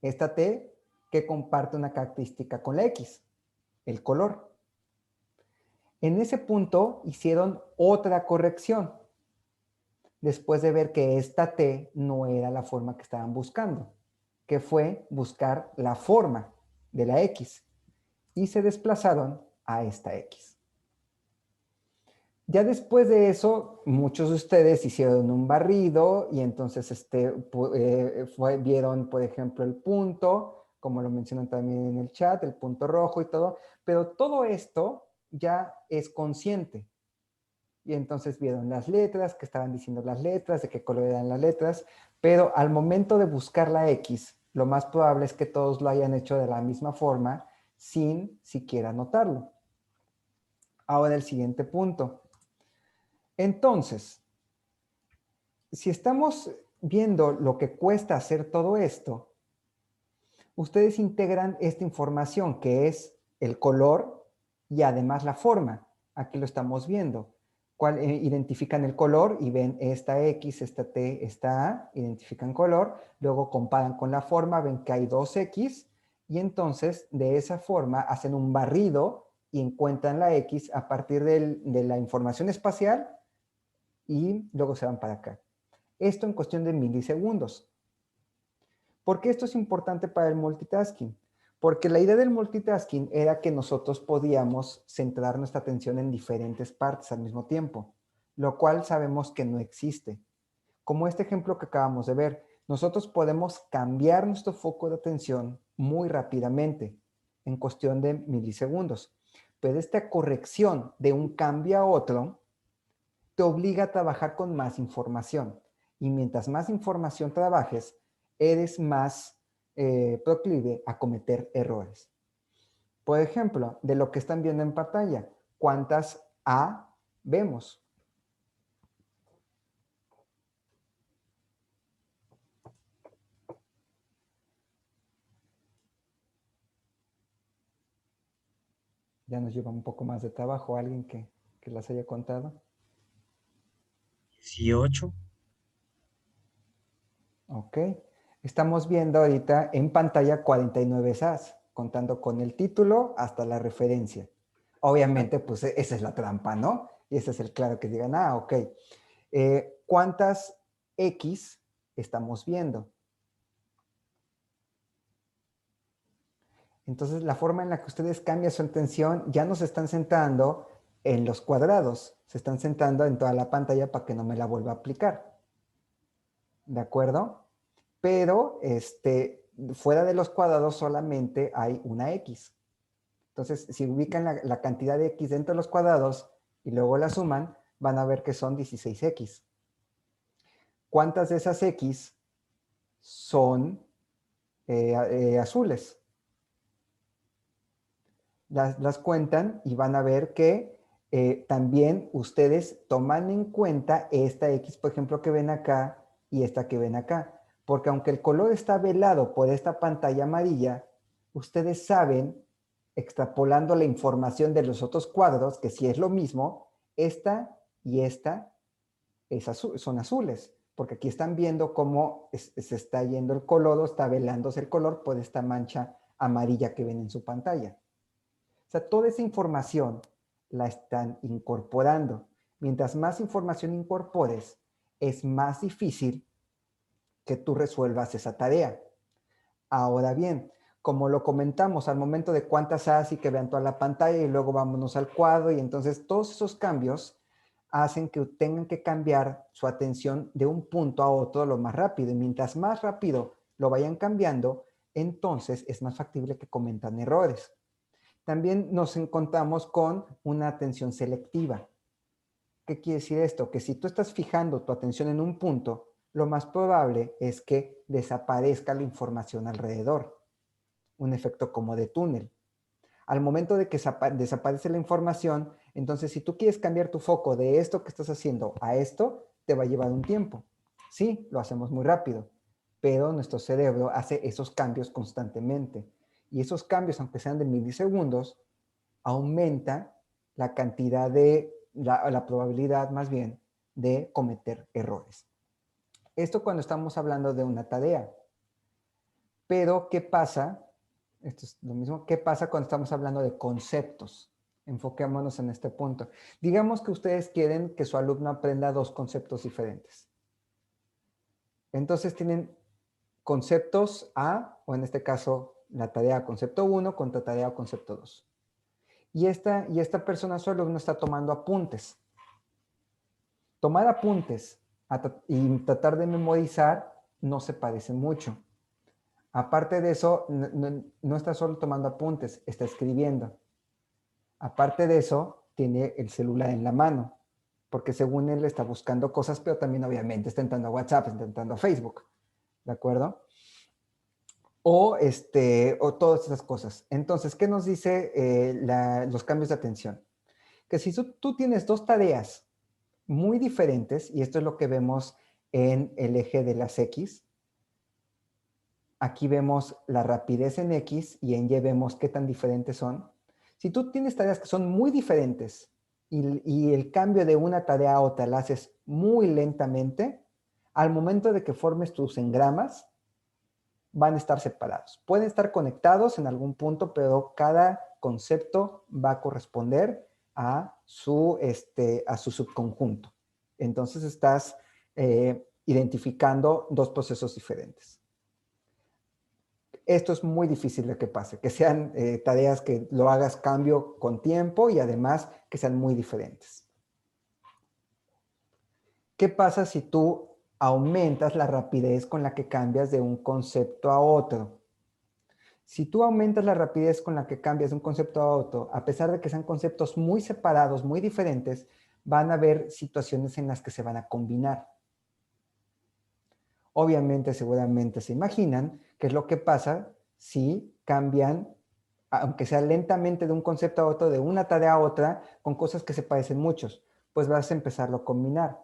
Esta T que comparte una característica con la X, el color. En ese punto hicieron otra corrección, después de ver que esta T no era la forma que estaban buscando, que fue buscar la forma de la X, y se desplazaron a esta X. Ya después de eso, muchos de ustedes hicieron un barrido y entonces vieron, por ejemplo, el punto, como lo mencionan también en el chat, el punto rojo y todo, pero todo esto ya es consciente. Y entonces vieron las letras, que estaban diciendo las letras, de qué color eran las letras, pero al momento de buscar la X, lo más probable es que todos lo hayan hecho de la misma forma, sin siquiera notarlo. Ahora el siguiente punto. Entonces, si estamos viendo lo que cuesta hacer todo esto, ustedes integran esta información que es el color y además la forma. Aquí lo estamos viendo. Identifican el color y ven esta X, esta T, esta A, identifican color, luego comparan con la forma, ven que hay dos X y entonces de esa forma hacen un barrido y encuentran la X a partir de la información espacial y luego se van para acá. Esto en cuestión de milisegundos. ¿Por qué esto es importante para el multitasking? Porque la idea del multitasking era que nosotros podíamos centrar nuestra atención en diferentes partes al mismo tiempo, lo cual sabemos que no existe. Como este ejemplo que acabamos de ver, nosotros podemos cambiar nuestro foco de atención muy rápidamente, en cuestión de milisegundos. Pero esta corrección de un cambio a otro te obliga a trabajar con más información. Y mientras más información trabajes, eres más proclive a cometer errores. Por ejemplo, de lo que están viendo en pantalla, ¿cuántas A vemos? Ya nos lleva un poco más de trabajo alguien que las haya contado. 18. Ok. Estamos viendo ahorita en pantalla 49 SAS, contando con el título hasta la referencia. Obviamente, pues esa es la trampa, ¿no? Y ese es el claro que digan, ah, ok. ¿Cuántas X estamos viendo? Entonces, la forma en la que ustedes cambian su atención ya no se están centrando en los cuadrados, se están centrando en toda la pantalla para que no me la vuelva a aplicar. ¿De acuerdo? Pero fuera de los cuadrados solamente hay una X. Entonces, si ubican la cantidad de X dentro de los cuadrados y luego la suman, van a ver que son 16X. ¿Cuántas de esas X son azules? Las cuentan y van a ver que también ustedes toman en cuenta esta X, por ejemplo, que ven acá y esta que ven acá. Porque aunque el color está velado por esta pantalla amarilla, ustedes saben, extrapolando la información de los otros cuadros, que si es lo mismo, esta y esta son azules. Porque aquí están viendo cómo se está yendo el color o está velándose el color por esta mancha amarilla que ven en su pantalla. O sea, toda esa información la están incorporando. Mientras más información incorpores, es más difícil que tú resuelvas esa tarea. Ahora bien, como lo comentamos al momento de cuántas A's y que vean toda la pantalla y luego vámonos al cuadro y entonces todos esos cambios hacen que tengan que cambiar su atención de un punto a otro lo más rápido. Y mientras más rápido lo vayan cambiando, entonces es más factible que cometan errores. También nos encontramos con una atención selectiva. ¿Qué quiere decir esto? Que si tú estás fijando tu atención en un punto, lo más probable es que desaparezca la información alrededor. Un efecto como de túnel. Al momento de que desaparece la información, entonces si tú quieres cambiar tu foco de esto que estás haciendo a esto, te va a llevar un tiempo. Sí, lo hacemos muy rápido, pero nuestro cerebro hace esos cambios constantemente. Y esos cambios, aunque sean de milisegundos, aumenta la cantidad de, la probabilidad más bien, de cometer errores. Esto cuando estamos hablando de una tarea. Pero, ¿qué pasa? Esto es lo mismo. ¿Qué pasa cuando estamos hablando de conceptos? Enfoquémonos en este punto. Digamos que ustedes quieren que su alumno aprenda dos conceptos diferentes. Entonces tienen conceptos A, o en este caso, la tarea concepto 1 contra tarea concepto 2. Y esta persona, su alumno, está tomando apuntes. Tomar apuntes y tratar de memorizar no se parecen mucho. Aparte de eso, no está solo tomando apuntes, está escribiendo. Aparte de eso, tiene el celular en la mano, porque según él está buscando cosas, pero también obviamente está entrando a WhatsApp, está entrando a Facebook, ¿de acuerdo? O todas esas cosas. Entonces, ¿qué nos dice los cambios de atención? Que si tú tienes dos tareas muy diferentes, y esto es lo que vemos en el eje de las X, aquí vemos la rapidez en X y en Y vemos qué tan diferentes son. Si tú tienes tareas que son muy diferentes y el cambio de una tarea a otra la haces muy lentamente, al momento de que formes tus engramas, van a estar separados. Pueden estar conectados en algún punto, pero cada concepto va a corresponder a su subconjunto. Entonces estás identificando dos procesos diferentes. Esto es muy difícil de que pase, que sean tareas que lo hagas cambio con tiempo y además que sean muy diferentes. ¿Qué pasa si tú aumentas la rapidez con la que cambias de un concepto a otro? Si tú aumentas la rapidez con la que cambias de un concepto a otro, a pesar de que sean conceptos muy separados, muy diferentes, van a haber situaciones en las que se van a combinar. Obviamente, seguramente se imaginan qué es lo que pasa si cambian, aunque sea lentamente de un concepto a otro, de una tarea a otra, con cosas que se parecen muchos, pues vas a empezarlo a combinar.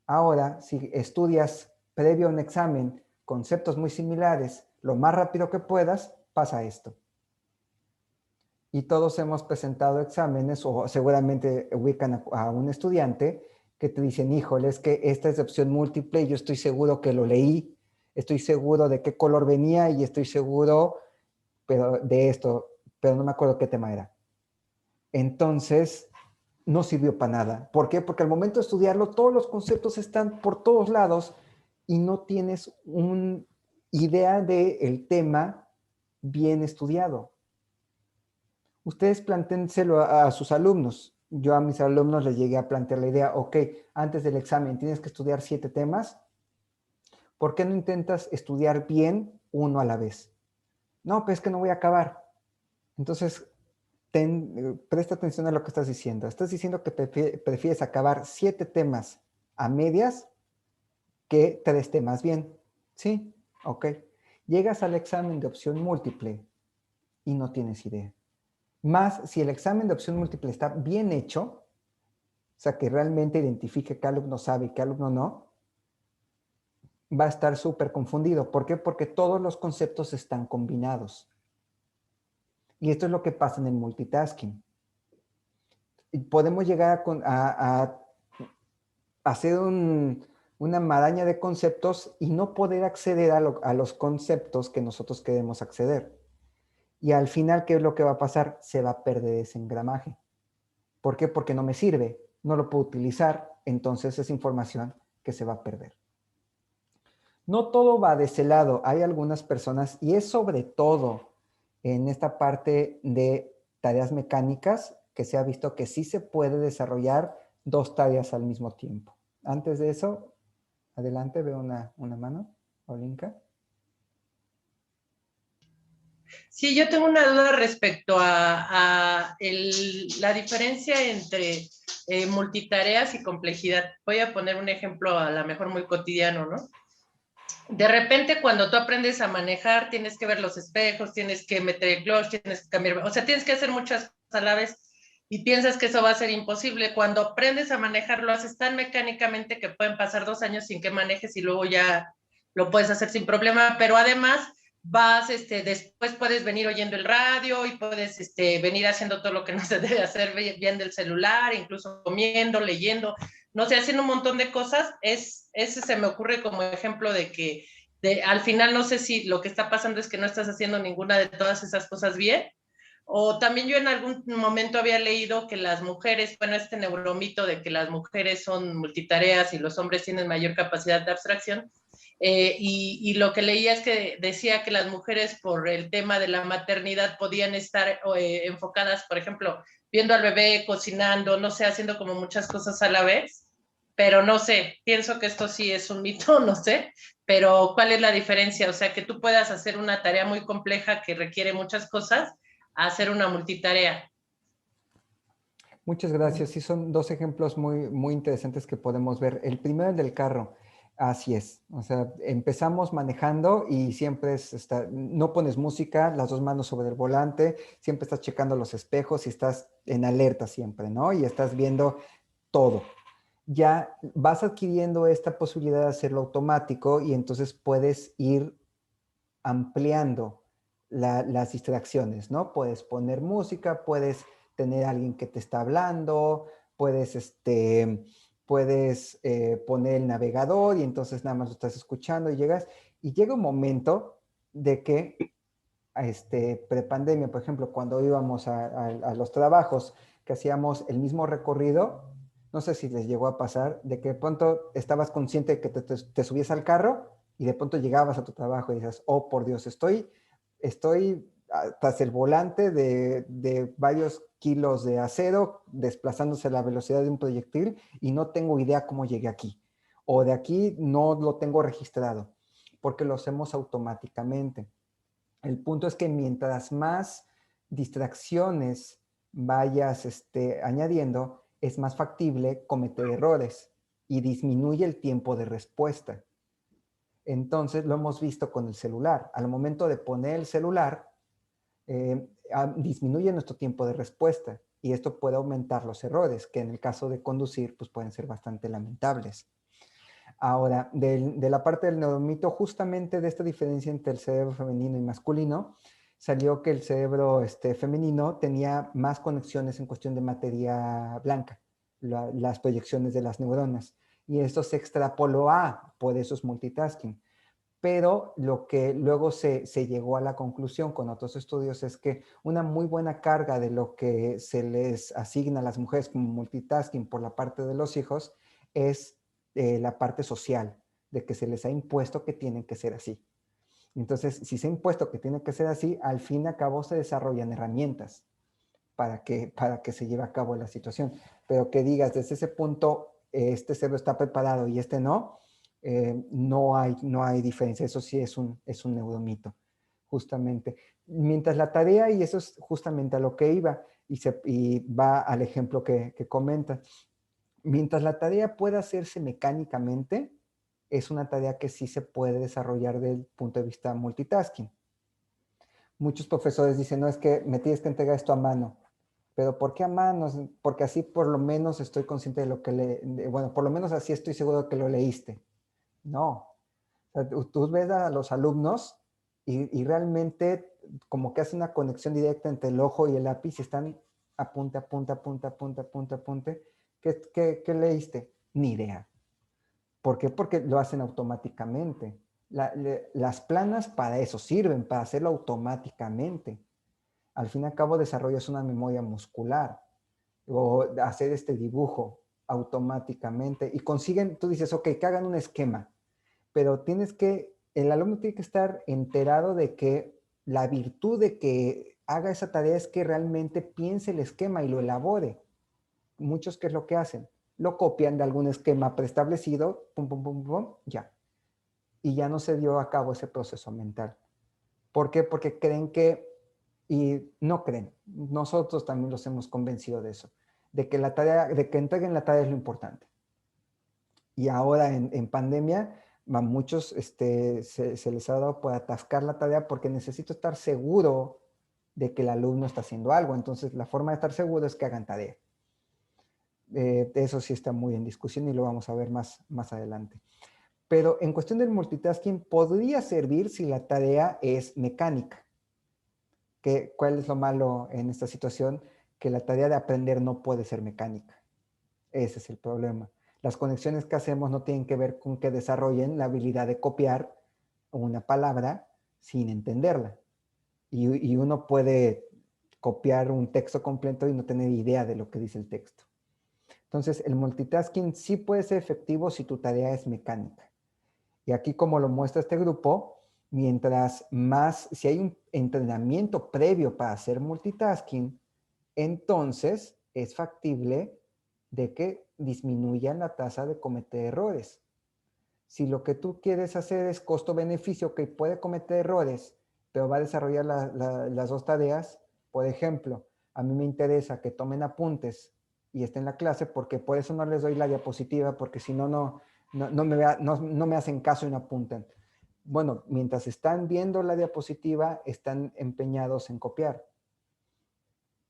Ahora, si estudias previo a un examen conceptos muy similares, lo más rápido que puedas, pasa esto. Y todos hemos presentado exámenes o seguramente ubican a un estudiante que te dicen, híjole, es que esta es de opción múltiple y yo estoy seguro que lo leí, estoy seguro de qué color venía y estoy seguro de esto, pero no me acuerdo qué tema era. Entonces, no sirvió para nada. ¿Por qué? Porque al momento de estudiarlo, todos los conceptos están por todos lados y no tienes una idea del tema bien estudiado. Ustedes plantéenselo a sus alumnos. Yo a mis alumnos les llegué a plantear la idea, ok, antes del examen tienes que estudiar 7 temas. ¿Por qué no intentas estudiar bien uno a la vez? No, pues es que no voy a acabar. Entonces, presta atención a lo que estás diciendo. Estás diciendo que prefieres acabar 7 temas a medias que 3 temas bien. Sí, ok. Llegas al examen de opción múltiple y no tienes idea. Más si el examen de opción múltiple está bien hecho, o sea, que realmente identifique qué alumno sabe y qué alumno no, va a estar súper confundido. ¿Por qué? Porque todos los conceptos están combinados. Y esto es lo que pasa en el multitasking. Y podemos llegar a hacer una maraña de conceptos y no poder acceder a los conceptos que nosotros queremos acceder. Y al final, ¿qué es lo que va a pasar? Se va a perder ese engramaje. ¿Por qué? Porque no me sirve, no lo puedo utilizar, entonces es información que se va a perder. No todo va de ese lado. Hay algunas personas, y es sobre todo en esta parte de tareas mecánicas, que se ha visto que sí se puede desarrollar 2 tareas al mismo tiempo. Antes de eso, adelante, veo una mano, Olinka. Sí, yo tengo una duda respecto a la diferencia entre multitareas y complejidad. Voy a poner un ejemplo a lo mejor muy cotidiano, ¿no? De repente, cuando tú aprendes a manejar, tienes que ver los espejos, tienes que meter el clutch, tienes que cambiar, o sea, tienes que hacer muchas cosas a la vez y piensas que eso va a ser imposible. Cuando aprendes a manejar, lo haces tan mecánicamente que pueden pasar 2 años sin que manejes y luego ya lo puedes hacer sin problema, pero además después puedes venir oyendo el radio y puedes venir haciendo todo lo que no se debe hacer, viendo el celular, incluso comiendo, leyendo, no sé, haciendo un montón de cosas. Ese se me ocurre como ejemplo de que al final no sé si lo que está pasando es que no estás haciendo ninguna de todas esas cosas bien. O también yo en algún momento había leído que las mujeres, bueno, este neuromito de que las mujeres son multitareas y los hombres tienen mayor capacidad de abstracción, y lo que leía es que decía que las mujeres por el tema de la maternidad podían estar enfocadas, por ejemplo, viendo al bebé, cocinando, no sé, haciendo como muchas cosas a la vez, pero no sé, pienso que esto sí es un mito, no sé, pero ¿cuál es la diferencia? O sea, que tú puedas hacer una tarea muy compleja que requiere muchas cosas a hacer una multitarea. Muchas gracias. Sí, son dos ejemplos muy, muy interesantes que podemos ver. El primero, el del carro. Así es. O sea, empezamos manejando y siempre no pones música, las dos manos sobre el volante, siempre estás checando los espejos y estás en alerta siempre, ¿no? Y estás viendo todo. Ya vas adquiriendo esta posibilidad de hacerlo automático y entonces puedes ir ampliando las distracciones, ¿no? Puedes poner música, puedes tener a alguien que te está hablando, puedes poner el navegador y entonces nada más lo estás escuchando y llega un momento de que prepandemia, por ejemplo, cuando íbamos a los trabajos, que hacíamos el mismo recorrido, no sé si les llegó a pasar, de que de pronto estabas consciente de que te subías al carro y de pronto llegabas a tu trabajo y dices, oh, por Dios, estoy tras el volante de varios kilos de acero desplazándose a la velocidad de un proyectil y no tengo idea cómo llegué aquí. O de aquí no lo tengo registrado, porque lo hacemos automáticamente. El punto es que mientras más distracciones vayas añadiendo, es más factible cometer errores y disminuye el tiempo de respuesta. Entonces, lo hemos visto con el celular. Al momento de poner el celular, disminuye nuestro tiempo de respuesta y esto puede aumentar los errores, que en el caso de conducir, pues pueden ser bastante lamentables. Ahora, de la parte del neuromito, justamente de esta diferencia entre el cerebro femenino y masculino, salió que el cerebro femenino tenía más conexiones en cuestión de materia blanca, las proyecciones de las neuronas. Y esto se extrapoló por eso es multitasking. Pero lo que luego se llegó a la conclusión con otros estudios es que una muy buena carga de lo que se les asigna a las mujeres como multitasking por la parte de los hijos es la parte social, de que se les ha impuesto que tienen que ser así. Entonces, si se ha impuesto que tienen que ser así, al fin y al cabo se desarrollan herramientas para que se lleve a cabo la situación. Pero que digas, desde ese punto, este cerebro está preparado y este no, no hay diferencia. Eso sí es un neuromito, justamente. Mientras la tarea, y eso es justamente a lo que iba, y va al ejemplo que comenta, mientras la tarea pueda hacerse mecánicamente, es una tarea que sí se puede desarrollar desde el punto de vista multitasking. Muchos profesores dicen, no, es que me tienes que entregar esto a mano. ¿Pero por qué a mano? Porque así por lo menos estoy consciente de lo que bueno, por lo menos así estoy seguro de que lo leíste. No. O sea, tú ves a los alumnos y realmente como que hace una conexión directa entre el ojo y el lápiz y están apunte, apunte, apunte, apunte, apunte, apunte. ¿Qué leíste? Ni idea. ¿Por qué? Porque lo hacen automáticamente. Las planas para eso sirven, para hacerlo automáticamente. Al fin y al cabo desarrollas una memoria muscular o hacer este dibujo automáticamente y consiguen, tú dices, ok, que hagan un esquema, pero el alumno tiene que estar enterado de que la virtud de que haga esa tarea es que realmente piense el esquema y lo elabore. Muchos, ¿qué es lo que hacen? Lo copian de algún esquema preestablecido, pum, pum, pum, pum, ya. Y ya no se dio a cabo ese proceso mental. ¿Por qué? Porque creen y no creen, nosotros también los hemos convencido de eso, de que entreguen la tarea es lo importante. Y ahora en pandemia, a muchos se les ha dado por atascar la tarea porque necesito estar seguro de que el alumno está haciendo algo. Entonces, la forma de estar seguro es que hagan tarea. Eso sí está muy en discusión y lo vamos a ver más adelante. Pero en cuestión del multitasking, podría servir si la tarea es mecánica. ¿Cuál es lo malo en esta situación? Que la tarea de aprender no puede ser mecánica. Ese es el problema. Las conexiones que hacemos no tienen que ver con que desarrollen la habilidad de copiar una palabra sin entenderla. Y uno puede copiar un texto completo y no tener idea de lo que dice el texto. Entonces, el multitasking sí puede ser efectivo si tu tarea es mecánica. Y aquí, como lo muestra este grupo, si hay un entrenamiento previo para hacer multitasking, entonces es factible de que disminuyan la tasa de cometer errores. Si lo que tú quieres hacer es costo-beneficio, que puede cometer errores, pero va a desarrollar las dos tareas, por ejemplo, a mí me interesa que tomen apuntes y estén en la clase, porque por eso no les doy la diapositiva, porque si no, no me hacen caso y no apuntan. Bueno, mientras están viendo la diapositiva, están empeñados en copiar.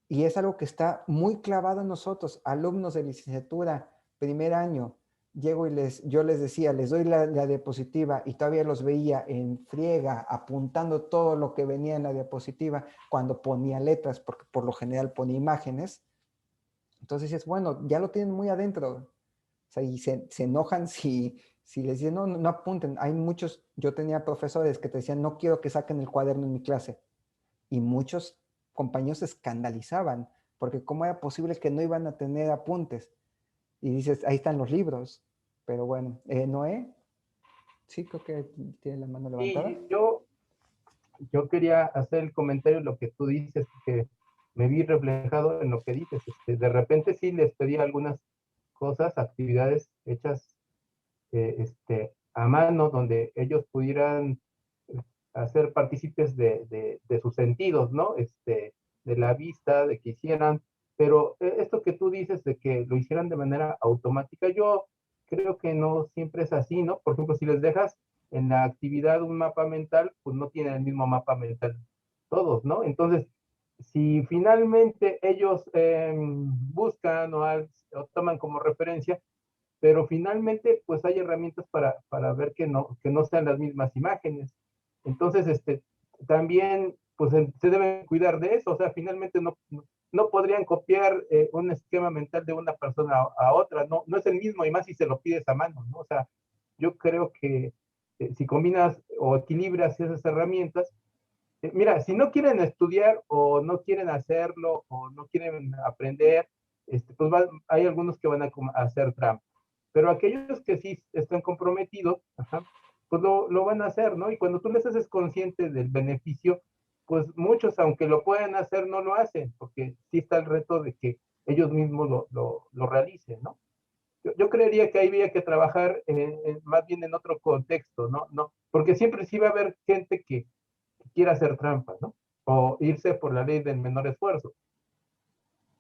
Y es algo que está muy clavado en nosotros, alumnos de licenciatura, primer año. Llego y yo les decía, les doy la diapositiva y todavía los veía en friega, apuntando todo lo que venía en la diapositiva cuando ponía letras, porque por lo general ponía imágenes. Entonces es bueno, ya lo tienen muy adentro. O sea, y se enojan si les dicen, no apunten. Hay muchos, yo tenía profesores que te decían, no quiero que saquen el cuaderno en mi clase. Y muchos compañeros se escandalizaban, porque cómo era posible que no iban a tener apuntes. Y dices, ahí están los libros. Pero bueno, Noé, sí, creo que tiene la mano levantada. Sí, yo quería hacer el comentario de lo que tú dices, que me vi reflejado en lo que dices. De repente sí les pedí algunas cosas, actividades hechas a mano, donde ellos pudieran hacer partícipes de sus sentidos, ¿no? De la vista, de que hicieran, pero esto que tú dices de que lo hicieran de manera automática, yo creo que no siempre es así, ¿no? Por ejemplo, si les dejas en la actividad un mapa mental, pues no tienen el mismo mapa mental todos, ¿no? Entonces, si finalmente ellos buscan o toman como referencia, pero finalmente pues hay herramientas para ver que no sean las mismas imágenes. Entonces, también pues se deben cuidar de eso, o sea, finalmente no podrían copiar un esquema mental de una persona a otra, no es el mismo, y más si se lo pides a mano, ¿no? O sea, yo creo que si combinas o equilibras esas herramientas, mira, si no quieren estudiar o no quieren hacerlo o no quieren aprender, pues hay algunos que van a hacer trampa. Pero aquellos que sí están comprometidos, pues lo van a hacer, ¿no? Y cuando tú les haces consciente del beneficio, pues muchos, aunque lo puedan hacer, no lo hacen, porque sí está el reto de que ellos mismos lo realicen, ¿no? Yo creería que ahí había que trabajar más bien en otro contexto, ¿no? Porque siempre sí va a haber gente que quiera hacer trampa, ¿no? O irse por la ley del menor esfuerzo.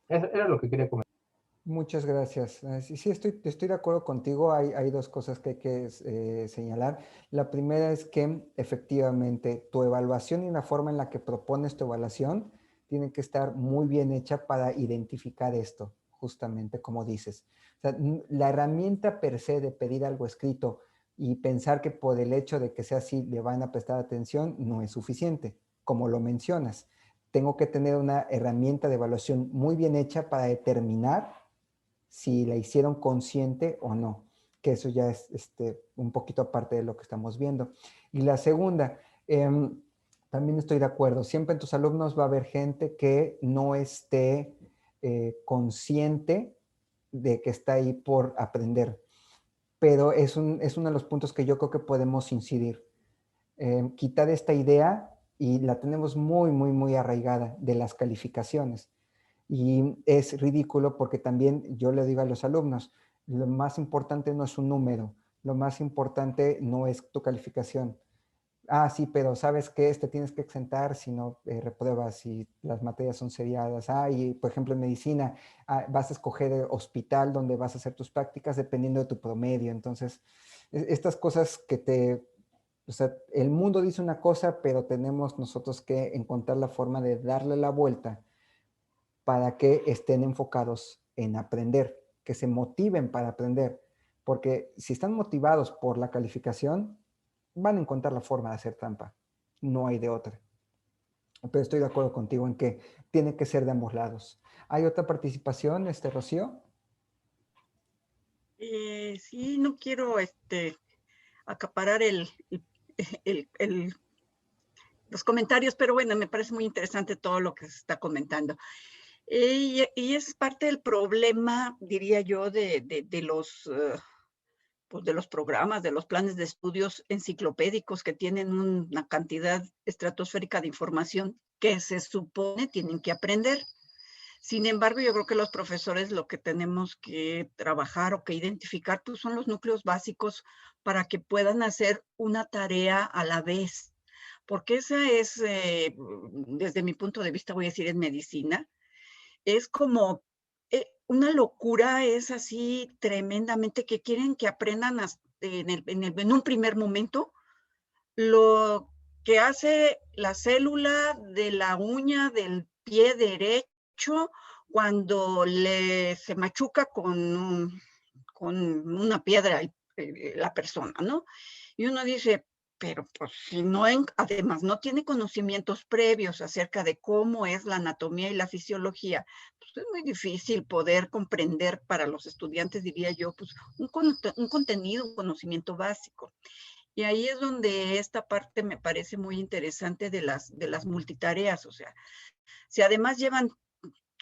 Eso era lo que quería comentar. Muchas gracias. Sí, estoy de acuerdo contigo. Hay dos cosas que hay que señalar. La primera es que efectivamente tu evaluación y la forma en la que propones tu evaluación tiene que estar muy bien hecha para identificar esto, justamente como dices. O sea, la herramienta per se de pedir algo escrito y pensar que por el hecho de que sea así le van a prestar atención no es suficiente, como lo mencionas. Tengo que tener una herramienta de evaluación muy bien hecha para determinar si la hicieron consciente o no, que eso ya es un poquito aparte de lo que estamos viendo. Y la segunda, también estoy de acuerdo, siempre en tus alumnos va a haber gente que no esté consciente de que está ahí por aprender, pero es uno de los puntos que yo creo que podemos incidir. Quitar esta idea, y la tenemos muy, muy, muy arraigada, de las calificaciones. Y es ridículo porque también yo le digo a los alumnos, lo más importante no es un número, lo más importante no es tu calificación. Ah, sí, pero ¿sabes qué? Tienes que exentar si no repruebas, si las materias son seriadas. Ah, y por ejemplo en medicina vas a escoger el hospital donde vas a hacer tus prácticas dependiendo de tu promedio. Entonces, estas cosas que o sea, el mundo dice una cosa, pero tenemos nosotros que encontrar la forma de darle la vuelta para que estén enfocados en aprender, que se motiven para aprender, porque si están motivados por la calificación, van a encontrar la forma de hacer trampa, no hay de otra. Pero estoy de acuerdo contigo en que tiene que ser de ambos lados. ¿Hay otra participación, Rocío? Sí, no quiero acaparar los comentarios, pero bueno, me parece muy interesante todo lo que se está comentando. Y es parte del problema, diría yo, de los programas, de los planes de estudios enciclopédicos que tienen una cantidad estratosférica de información que se supone tienen que aprender. Sin embargo, yo creo que los profesores lo que tenemos que trabajar o que identificar pues, son los núcleos básicos para que puedan hacer una tarea a la vez. Porque esa es, desde mi punto de vista, voy a decir en medicina, es como una locura, es así tremendamente que quieren que aprendan en un primer momento lo que hace la célula de la uña del pie derecho cuando se machuca con una piedra la persona, ¿no? Y uno dice, pero pues si no, además no tiene conocimientos previos acerca de cómo es la anatomía y la fisiología, pues es muy difícil poder comprender para los estudiantes, diría yo, pues un contenido, un conocimiento básico. Y ahí es donde esta parte me parece muy interesante de las multitareas, o sea, si además llevan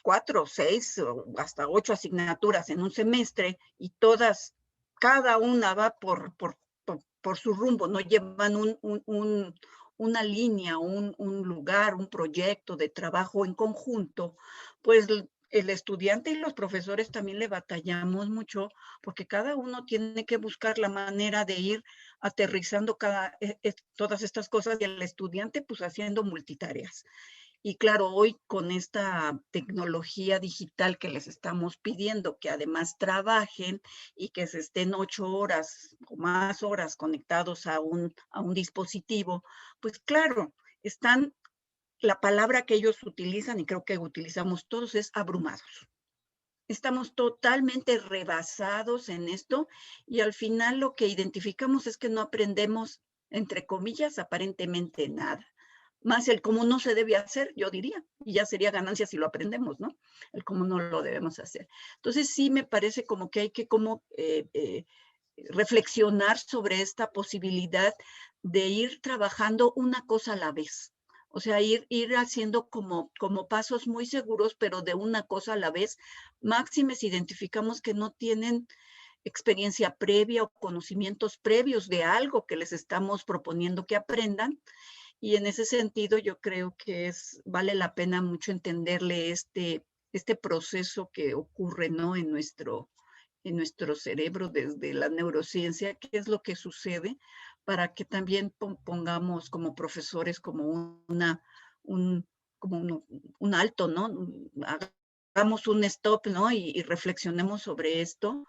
4, 6 o hasta 8 asignaturas en un semestre y todas, cada una va por su rumbo, no llevan una línea, un lugar, un proyecto de trabajo en conjunto, pues el estudiante y los profesores también le batallamos mucho porque cada uno tiene que buscar la manera de ir aterrizando todas estas cosas y el estudiante pues haciendo multitareas. Y claro, hoy con esta tecnología digital que les estamos pidiendo, que además trabajen y que se estén 8 horas o más horas conectados a un dispositivo, pues claro, la palabra que ellos utilizan, y creo que utilizamos todos, es abrumados. Estamos totalmente rebasados en esto y al final lo que identificamos es que no aprendemos, entre comillas, aparentemente nada. Más el cómo no se debe hacer, yo diría, y ya sería ganancia si lo aprendemos, ¿no? El cómo no lo debemos hacer. Entonces sí me parece como que hay que reflexionar sobre esta posibilidad de ir trabajando una cosa a la vez. O sea, ir haciendo como pasos muy seguros, pero de una cosa a la vez. Máxime si identificamos que no tienen experiencia previa o conocimientos previos de algo que les estamos proponiendo que aprendan. Y en ese sentido yo creo que vale la pena mucho entenderle este proceso que ocurre, ¿no? en nuestro cerebro desde la neurociencia, qué es lo que sucede, para que también pongamos como profesores como un alto, ¿no? Hagamos un stop, ¿no? Y reflexionemos sobre esto,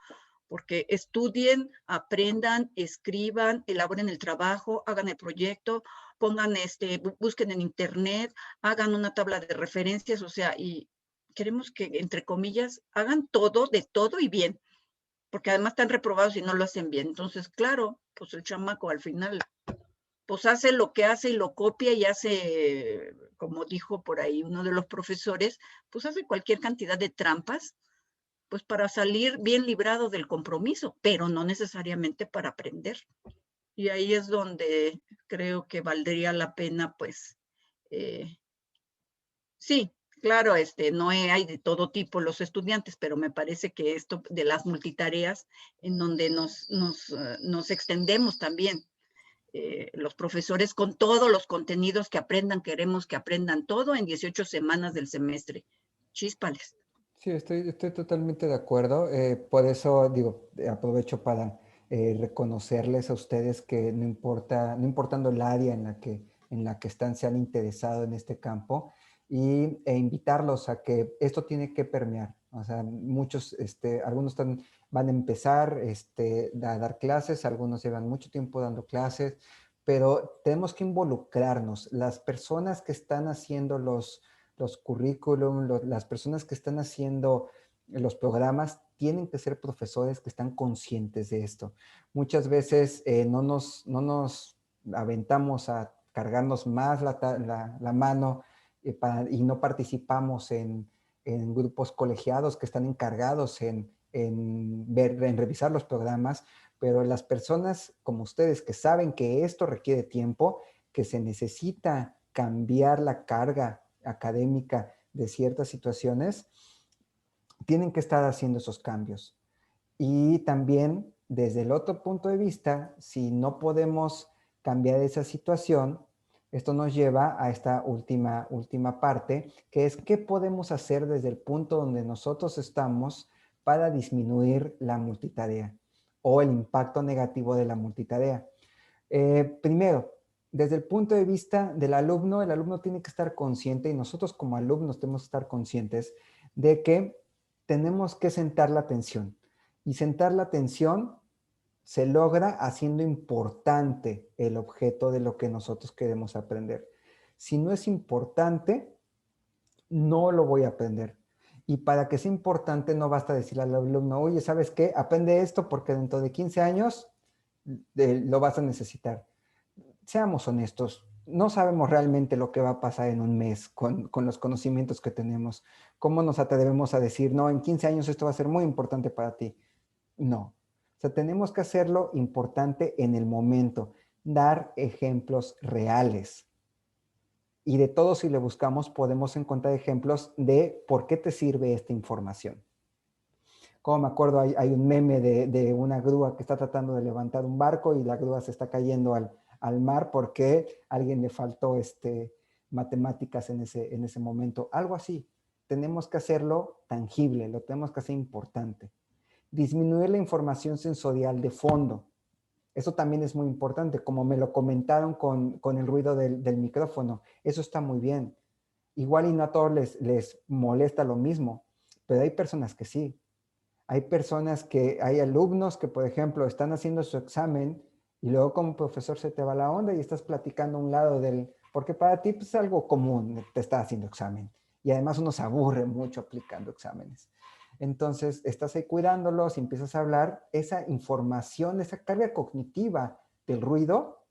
porque estudien, aprendan, escriban, elaboren el trabajo, hagan el proyecto, busquen en internet, hagan una tabla de referencias, o sea, y queremos que, entre comillas, hagan todo, de todo y bien, porque además están reprobados y no lo hacen bien. Entonces, claro, pues el chamaco al final, pues hace lo que hace y lo copia y hace, como dijo por ahí uno de los profesores, pues hace cualquier cantidad de trampas, pues para salir bien librado del compromiso, pero no necesariamente para aprender. Y ahí es donde creo que valdría la pena, pues, sí, claro, no hay de todo tipo los estudiantes, pero me parece que esto de las multitareas, en donde nos extendemos también, los profesores con todos los contenidos que aprendan, queremos que aprendan todo en 18 semanas del semestre. Chíspales. Sí, estoy totalmente de acuerdo. Por eso, digo, aprovecho para reconocerles a ustedes que no importando el área en la que están, se han interesado en este campo e invitarlos a que esto tiene que permear. O sea, muchos, algunos van a empezar a dar clases, algunos llevan mucho tiempo dando clases, pero tenemos que involucrarnos. Las personas que están haciendo los currículum, las personas que están haciendo los programas tienen que ser profesores que están conscientes de esto. Muchas veces no nos aventamos a cargarnos más la mano y no participamos en grupos colegiados que están encargados en revisar los programas, pero las personas como ustedes que saben que esto requiere tiempo, que se necesita cambiar la carga académica de ciertas situaciones, tienen que estar haciendo esos cambios. Y también, desde el otro punto de vista, si no podemos cambiar esa situación, Esto nos lleva a esta última parte, que es qué podemos hacer desde el punto donde nosotros estamos para disminuir la multitarea o el impacto negativo de la multitarea. Primero, desde el punto de vista del alumno, el alumno tiene que estar consciente y nosotros como alumnos tenemos que estar conscientes de que tenemos que sentar la atención. Y sentar la atención se logra haciendo importante el objeto de lo que nosotros queremos aprender. Si no es importante, no lo voy a aprender. Y para que sea importante, no basta decirle al alumno, oye, ¿sabes qué? Aprende esto porque dentro de 15 años lo vas a necesitar. Seamos honestos, no sabemos realmente lo que va a pasar en un mes con los conocimientos que tenemos. ¿Cómo nos atrevemos a decir, no, en 15 años esto va a ser muy importante para ti? No. O sea, tenemos que hacerlo importante en el momento, dar ejemplos reales. Y de todo, si le buscamos, podemos encontrar ejemplos de por qué te sirve esta información. Como me acuerdo, hay un meme de una grúa que está tratando de levantar un barco y la grúa se está cayendo al mar porque a alguien le faltó matemáticas en ese momento. Algo así. Tenemos que hacerlo tangible, lo tenemos que hacer importante. Disminuir la información sensorial de fondo. Eso también es muy importante, como me lo comentaron con el ruido del micrófono. Eso está muy bien. Igual y no a todos les molesta lo mismo, pero hay personas que sí. Hay alumnos que, por ejemplo, están haciendo su examen y luego como profesor se te va la onda y estás platicando a un lado porque para ti pues, es algo común, te está haciendo examen. Y además uno se aburre mucho aplicando exámenes. Entonces, estás ahí cuidándolos y empiezas a hablar, esa información, esa carga cognitiva del ruido,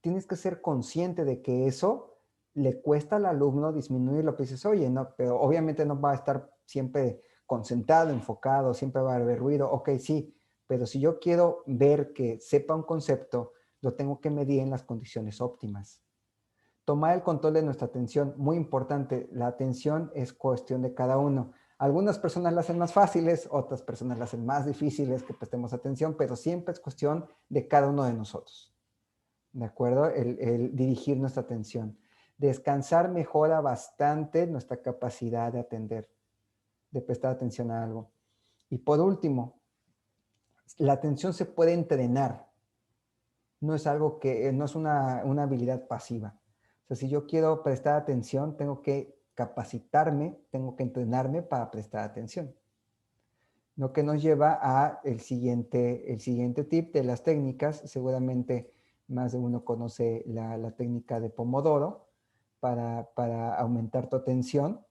tienes que ser consciente de que eso le cuesta al alumno disminuirlo. Pues dices, oye, no, pero obviamente no va a estar siempre concentrado, enfocado, siempre va a haber ruido. Ok, sí, pero si yo quiero ver que sepa un concepto, lo tengo que medir en las condiciones óptimas. Tomar el control de nuestra atención, muy importante. La atención es cuestión de cada uno. Algunas personas la hacen más fáciles, otras personas la hacen más difíciles que prestemos atención, pero siempre es cuestión de cada uno de nosotros. ¿De acuerdo? El dirigir nuestra atención. Descansar mejora bastante nuestra capacidad de atender, de prestar atención a algo. Y por último, la atención se puede entrenar. No es algo que, no es una habilidad pasiva. O sea, si yo quiero prestar atención, tengo que capacitarme, tengo que entrenarme para prestar atención. Lo que nos lleva a el siguiente tip de las técnicas. Seguramente más de uno conoce la técnica de Pomodoro para aumentar tu atención.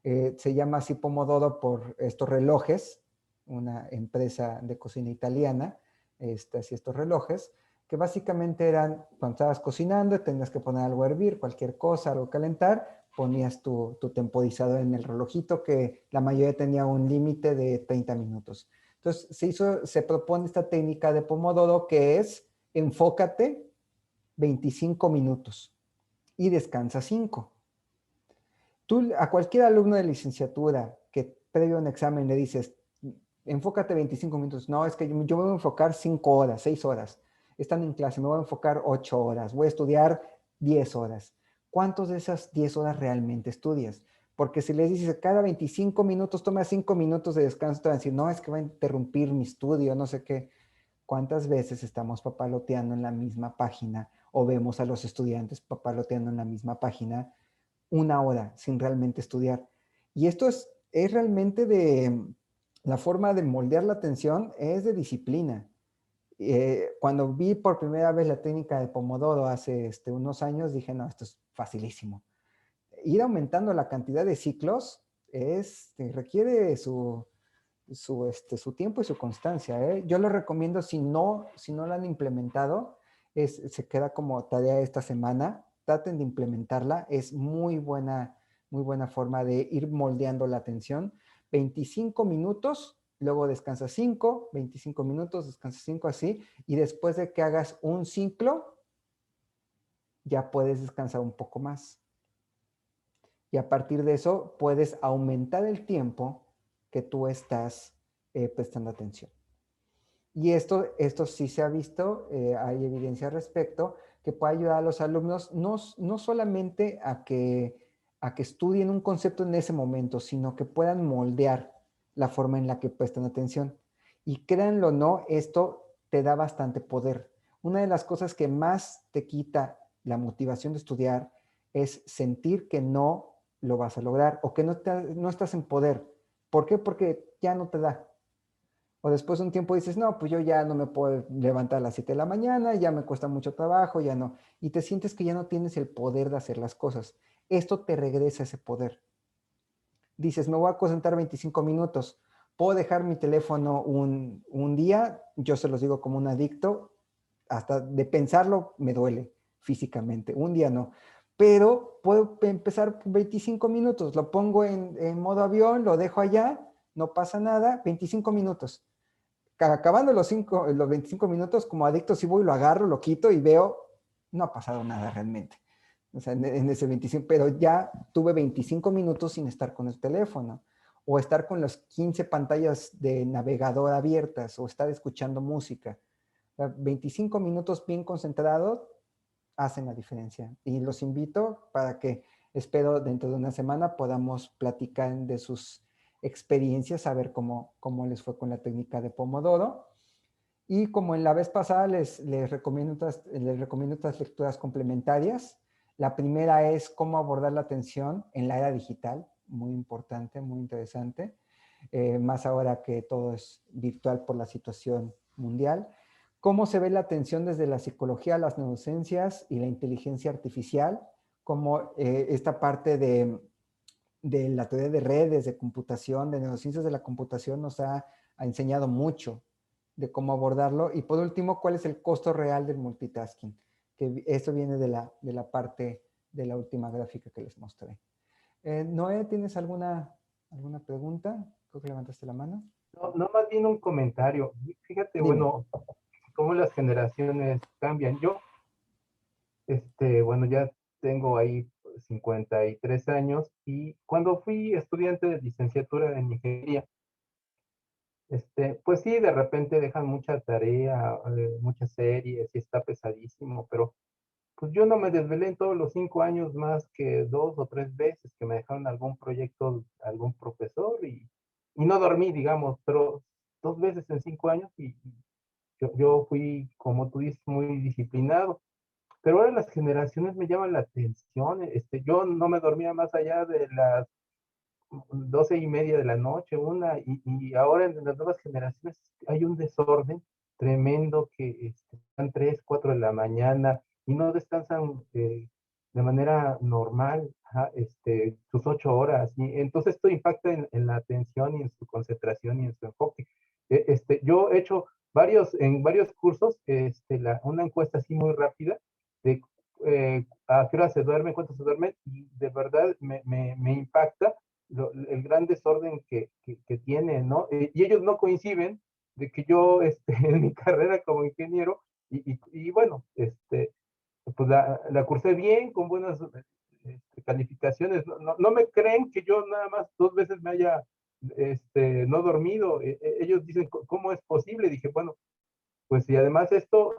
Se llama así Pomodoro por estos relojes, una empresa de cocina italiana, hacía estos relojes, que básicamente eran, cuando estabas cocinando, tenías que poner algo a hervir, cualquier cosa, algo a calentar, ponías tu temporizador en el relojito, que la mayoría tenía un límite de 30 minutos. Entonces, se propone esta técnica de Pomodoro, que es enfócate 25 minutos y descansa 5. Tú a cualquier alumno de licenciatura que previo a un examen le dices, enfócate 25 minutos. No, es que yo me voy a enfocar 5 horas, 6 horas. Estando en clase, me voy a enfocar 8 horas. Voy a estudiar 10 horas. ¿Cuántos de esas 10 horas realmente estudias? Porque si les dices cada 25 minutos, toma 5 minutos de descanso, te van a decir, no, es que va a interrumpir mi estudio, no sé qué. ¿Cuántas veces estamos papaloteando en la misma página o vemos a los estudiantes papaloteando en la misma página 1 hora sin realmente estudiar? Y esto es realmente la forma de moldear la atención es de disciplina. Cuando vi por primera vez la técnica de Pomodoro hace unos años, dije, no, esto es facilísimo. Ir aumentando la cantidad de ciclos requiere su tiempo y su constancia. Yo lo recomiendo si no lo han implementado, se queda como tarea esta semana, traten de implementarla, es muy buena forma de ir moldeando la atención. 25 minutos, luego descansa 5, 25 minutos, descansa 5, así, y después de que hagas un ciclo, ya puedes descansar un poco más. Y a partir de eso, puedes aumentar el tiempo que tú estás prestando atención. Y esto sí se ha visto, hay evidencia al respecto, que pueda ayudar a los alumnos no solamente a que estudien un concepto en ese momento, sino que puedan moldear la forma en la que prestan atención. Y créanlo o no, esto te da bastante poder. Una de las cosas que más te quita la motivación de estudiar es sentir que no lo vas a lograr o que no estás en poder. ¿Por qué? Porque ya no te da. O después de un tiempo dices, no, pues yo ya no me puedo levantar a las 7 de la mañana, ya me cuesta mucho trabajo, ya no. Y te sientes que ya no tienes el poder de hacer las cosas. Esto te regresa ese poder. Dices, me voy a concentrar 25 minutos. ¿Puedo dejar mi teléfono un día? Yo se los digo como un adicto. Hasta de pensarlo me duele físicamente. Un día no. Pero puedo empezar 25 minutos. Lo pongo en modo avión, lo dejo allá, no pasa nada. 25 minutos. Acabando los 25 minutos, como adicto, si voy, lo agarro, lo quito y veo, no ha pasado nada realmente. O sea, en ese 25, pero ya tuve 25 minutos sin estar con el teléfono, o estar con las 15 pantallas de navegador abiertas, o estar escuchando música. O sea, 25 minutos bien concentrados hacen la diferencia. Y los invito para que, espero dentro de una semana podamos platicar de sus experiencias, a ver cómo les fue con la técnica de Pomodoro. Y como en la vez pasada, les recomiendo otras lecturas complementarias. La primera es cómo abordar la atención en la era digital, muy importante, muy interesante, más ahora que todo es virtual por la situación mundial. Cómo se ve la atención desde la psicología, las neurociencias y la inteligencia artificial, como esta parte de la teoría de redes, de computación, de neurociencias de la computación nos ha enseñado mucho de cómo abordarlo. Y por último, ¿cuál es el costo real del multitasking? Que eso viene de la parte de la última gráfica que les mostré. Noé, ¿tienes alguna pregunta? Creo que levantaste la mano. No, más bien un comentario. Fíjate, Dime. bueno, cómo las generaciones cambian. Yo, bueno, ya tengo ahí 53 años y cuando fui estudiante de licenciatura en ingeniería, pues sí, de repente dejan mucha tarea, muchas series y está pesadísimo, pero pues yo no me desvelé en todos los 5 años más que 2 o 3 veces que me dejaron algún proyecto, algún profesor y no dormí, digamos, pero 2 veces en 5 años y yo fui, como tú dices, muy disciplinado. Pero ahora las generaciones me llaman la atención. Yo no me dormía más allá de las 12:30 de la noche, y ahora en las nuevas generaciones hay un desorden tremendo que están 3, 4 de la mañana y no descansan de manera normal, sus 8 horas. Y entonces esto impacta en la atención y en su concentración y en su enfoque. Yo he hecho en varios cursos una encuesta así muy rápida de a qué hora se duerme, cuánto se duerme, y de verdad me impacta el gran desorden que tiene, ¿no? Y ellos no coinciden de que yo, en mi carrera como ingeniero, y bueno, pues la cursé bien, con buenas calificaciones. No me creen que yo nada más 2 veces me haya no dormido. Ellos dicen, ¿cómo es posible? Dije, bueno, pues y además esto,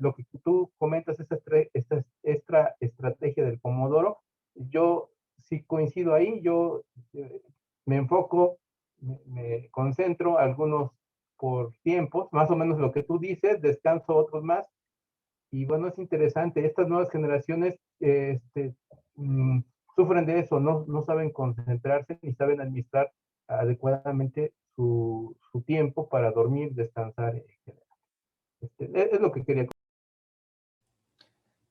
lo que tú comentas, esta estrategia del Pomodoro, yo sí coincido ahí, yo me enfoco, me concentro, algunos por tiempos, más o menos lo que tú dices, descanso otros más, y bueno, es interesante, estas nuevas generaciones mm, sufren de eso, no saben concentrarse ni saben administrar adecuadamente su tiempo para dormir, descansar, etc. Es lo que quería.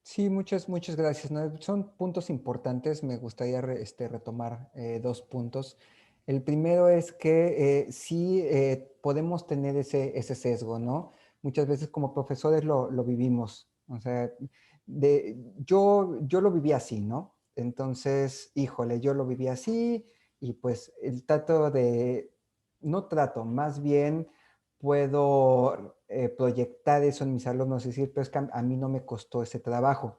Sí, muchas gracias. ¿No? Son puntos importantes. Me gustaría retomar 2 puntos. El primero es que sí podemos tener ese sesgo, ¿no? Muchas veces como profesores lo vivimos. O sea, yo lo viví así, ¿no? Entonces, híjole, yo lo viví así y pues más bien puedo proyectar eso en mis alumnos y decir, pero es que a mí no me costó ese trabajo.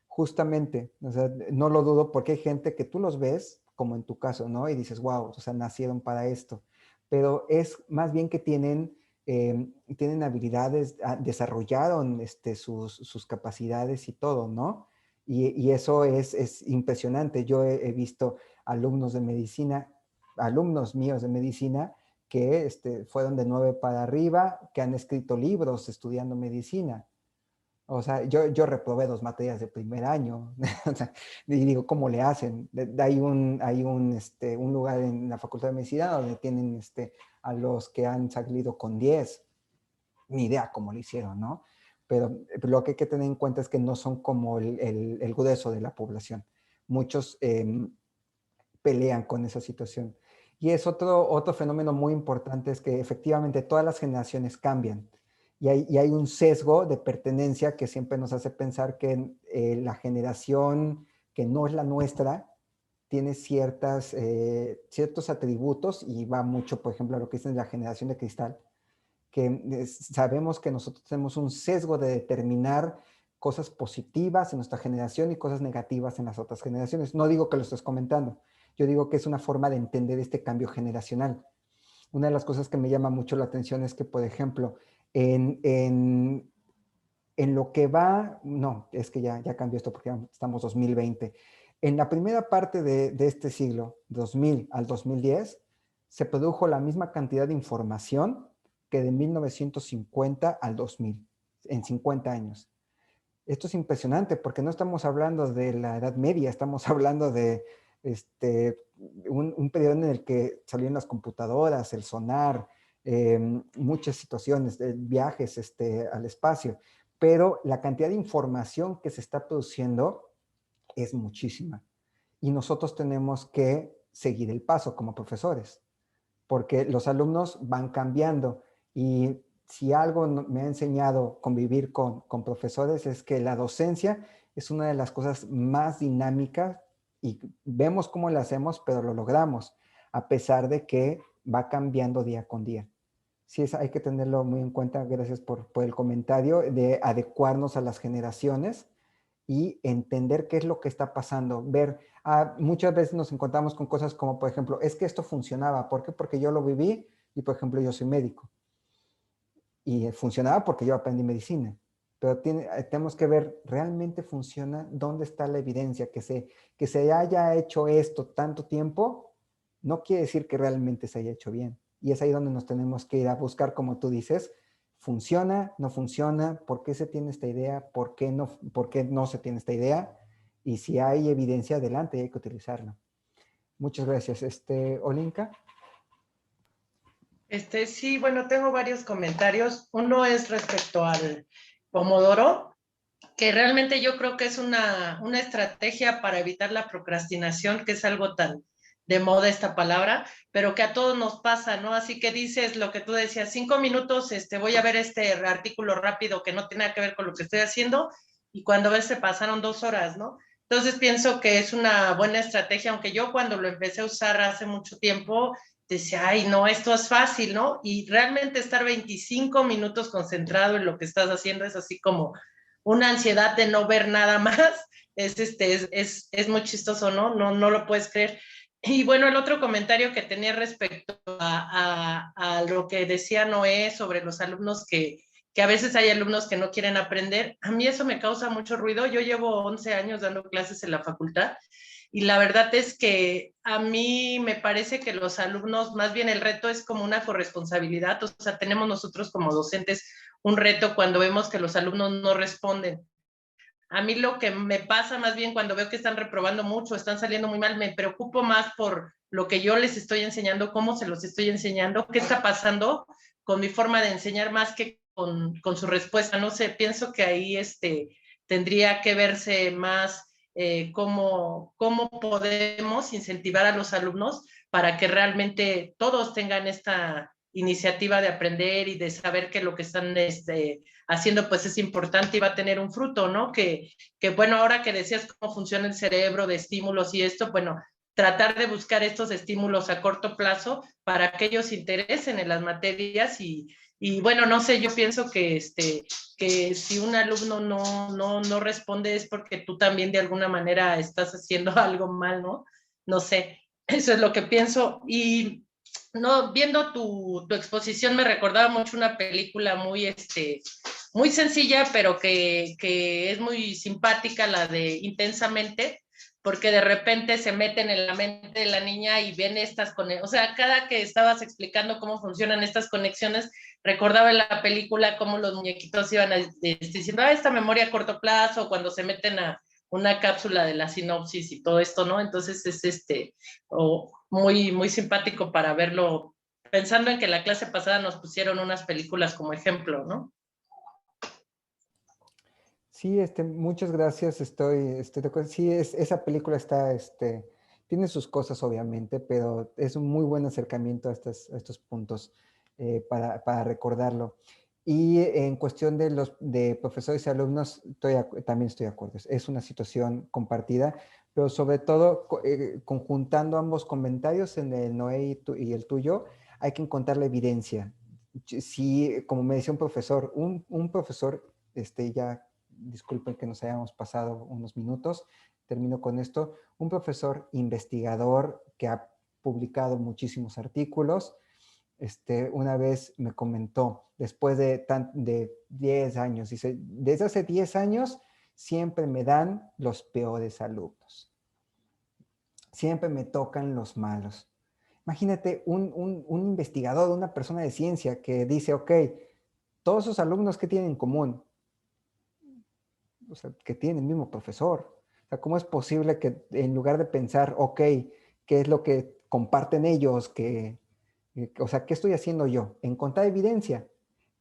Justamente, o sea, no lo dudo porque hay gente que tú los ves, como en tu caso, ¿no? Y dices, wow, o sea, nacieron para esto. Pero es más bien que tienen tienen habilidades, desarrollaron sus capacidades y todo, ¿no? Y eso es impresionante. Yo he visto alumnos de medicina, alumnos míos de medicina, que fueron de 9 para arriba, que han escrito libros estudiando medicina. O sea, yo reprobé 2 materias de primer año. O sea, y digo, ¿cómo le hacen? Hay un lugar en la Facultad de Medicina donde tienen a los que han salido con 10. Ni idea cómo lo hicieron, ¿no? Pero lo que hay que tener en cuenta es que no son como el grueso de la población. Muchos pelean con esa situación. Y es otro fenómeno muy importante, es que efectivamente todas las generaciones cambian. Y hay un sesgo de pertenencia que siempre nos hace pensar que la generación que no es la nuestra tiene ciertos atributos, y va mucho, por ejemplo, a lo que dicen la generación de cristal, que sabemos que nosotros tenemos un sesgo de determinar cosas positivas en nuestra generación y cosas negativas en las otras generaciones. No digo que lo estés comentando, yo digo que es una forma de entender este cambio generacional. Una de las cosas que me llama mucho la atención es que, por ejemplo, en lo que va, no, es que ya cambió esto porque estamos 2020. En la primera parte de este siglo, 2000 al 2010, se produjo la misma cantidad de información que de 1950 al 2000, en 50 años. Esto es impresionante porque no estamos hablando de la Edad Media, estamos hablando de un periodo en el que salieron las computadoras, el sonar, muchas situaciones, viajes al espacio, pero la cantidad de información que se está produciendo es muchísima. Y nosotros tenemos que seguir el paso como profesores, porque los alumnos van cambiando. Y si algo me ha enseñado convivir con profesores es que la docencia es una de las cosas más dinámicas y vemos cómo la hacemos, pero lo logramos, a pesar de que va cambiando día con día. Sí, hay que tenerlo muy en cuenta. Gracias por el comentario de adecuarnos a las generaciones y entender qué es lo que está pasando. Ver, muchas veces nos encontramos con cosas como, por ejemplo, es que esto funcionaba. ¿Por qué? Porque yo lo viví y, por ejemplo, yo soy médico. Y funcionaba porque yo aprendí medicina. Pero tenemos que ver, ¿realmente funciona? ¿Dónde está la evidencia? Que se haya hecho esto tanto tiempo, no quiere decir que realmente se haya hecho bien. Y es ahí donde nos tenemos que ir a buscar, como tú dices, ¿funciona? ¿No funciona? ¿Por qué se tiene esta idea? ¿Por qué no se tiene esta idea? Y si hay evidencia, adelante, hay que utilizarla. Muchas gracias. Olinka. Sí, bueno, tengo varios comentarios. Uno es respecto al Pomodoro, que realmente yo creo que es una estrategia para evitar la procrastinación, que es algo tan de moda esta palabra, pero que a todos nos pasa, ¿no? Así que dices lo que tú decías, 5 minutos, voy a ver este artículo rápido que no tiene nada que ver con lo que estoy haciendo, y cuando ves se pasaron 2 horas, ¿no? Entonces pienso que es una buena estrategia, aunque yo cuando lo empecé a usar hace mucho tiempo, decía, ay, no, esto es fácil, ¿no? Y realmente estar 25 minutos concentrado en lo que estás haciendo es así como una ansiedad de no ver nada más, es muy chistoso, ¿no? No lo puedes creer. Y bueno, el otro comentario que tenía respecto a lo que decía Noé sobre los alumnos que a veces hay alumnos que no quieren aprender, a mí eso me causa mucho ruido. Yo llevo 11 años dando clases en la facultad y la verdad es que a mí me parece que los alumnos, más bien el reto es como una corresponsabilidad, o sea, tenemos nosotros como docentes un reto cuando vemos que los alumnos no responden. A mí lo que me pasa más bien cuando veo que están reprobando mucho, están saliendo muy mal, me preocupo más por lo que yo les estoy enseñando, cómo se los estoy enseñando, qué está pasando con mi forma de enseñar más que con su respuesta. No sé, pienso que ahí tendría que verse más cómo podemos incentivar a los alumnos para que realmente todos tengan esta iniciativa de aprender y de saber que lo que están haciendo pues es importante y va a tener un fruto, ¿no? Que bueno, ahora que decías cómo funciona el cerebro de estímulos y esto, bueno, tratar de buscar estos estímulos a corto plazo para que ellos se interesen en las materias y bueno, no sé, yo pienso que si un alumno no responde es porque tú también de alguna manera estás haciendo algo mal, ¿no? No sé, eso es lo que pienso. Y no, viendo tu exposición me recordaba mucho una película muy sencilla, pero que es muy simpática, la de Intensamente, porque de repente se meten en la mente de la niña y ven estas conexiones. O sea, cada que estabas explicando cómo funcionan estas conexiones, recordaba en la película cómo los muñequitos iban diciendo, esta memoria a corto plazo, cuando se meten a una cápsula de la sinopsis y todo esto, ¿no? Entonces es muy, muy simpático para verlo, pensando en que la clase pasada nos pusieron unas películas como ejemplo, ¿no? Sí, muchas gracias, estoy de acuerdo. Sí, esa película tiene sus cosas obviamente, pero es un muy buen acercamiento a estos puntos para recordarlo. Y en cuestión de profesores y alumnos, también estoy de acuerdo. Es una situación compartida, pero sobre todo conjuntando ambos comentarios en el Noé y el tuyo, hay que encontrar la evidencia. Sí, como me decía un profesor, un profesor, ya disculpen que nos hayamos pasado unos minutos, termino con esto, un profesor investigador que ha publicado muchísimos artículos, una vez me comentó, después de 10 años, dice, desde hace 10 años siempre me dan los peores alumnos. Siempre me tocan los malos. Imagínate un investigador, una persona de ciencia que dice, ok, todos sus alumnos, ¿qué tienen en común? O sea, que tienen el mismo profesor. O sea, ¿cómo es posible que en lugar de pensar, ok, qué es lo que comparten ellos, o sea, ¿qué estoy haciendo yo? Encontrar evidencia.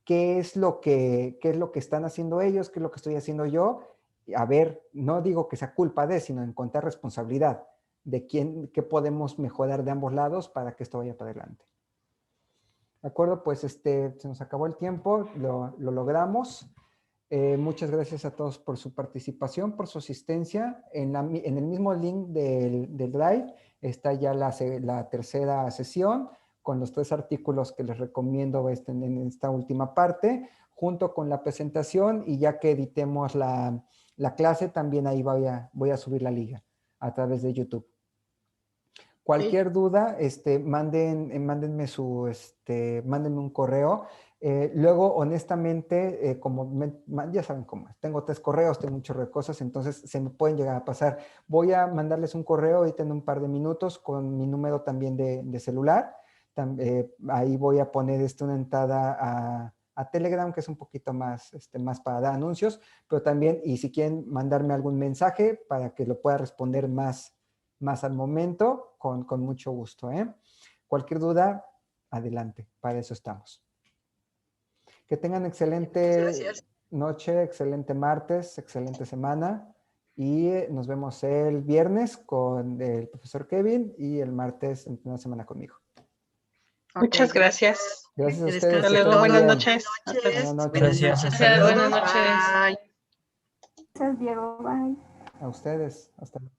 ¿Qué es lo que están haciendo ellos? ¿Qué es lo que estoy haciendo yo? A ver, no digo que sea culpa de, sino encontrar responsabilidad de qué podemos mejorar de ambos lados para que esto vaya para adelante. ¿De acuerdo? Pues se nos acabó el tiempo, lo logramos. Muchas gracias a todos por su participación, por su asistencia. En el mismo link del live está ya la tercera sesión con los 3 artículos que les recomiendo en esta última parte, junto con la presentación, y ya que editemos la clase, también ahí voy a subir la liga a través de YouTube. Cualquier duda, mándenme un correo. Luego, honestamente, ya saben cómo es. Tengo 3 correos, tengo un chorro de cosas, entonces se me pueden llegar a pasar. Voy a mandarles un correo ahorita en un par de minutos con mi número también de celular. Ahí voy a poner una entrada a Telegram, que es un poquito más para dar anuncios, pero también, y si quieren mandarme algún mensaje para que lo pueda responder más al momento, con mucho gusto. Cualquier duda, adelante, para eso estamos. Que tengan excelente noche, excelente martes, excelente semana, y nos vemos el viernes con el profesor Kevin y el martes en una semana conmigo. Muchas gracias. Gracias a ustedes. Hasta luego, buenas noches. Buenas noches. Gracias. Buenas noches. Bye. Gracias, Diego. Bye. A ustedes. Hasta luego.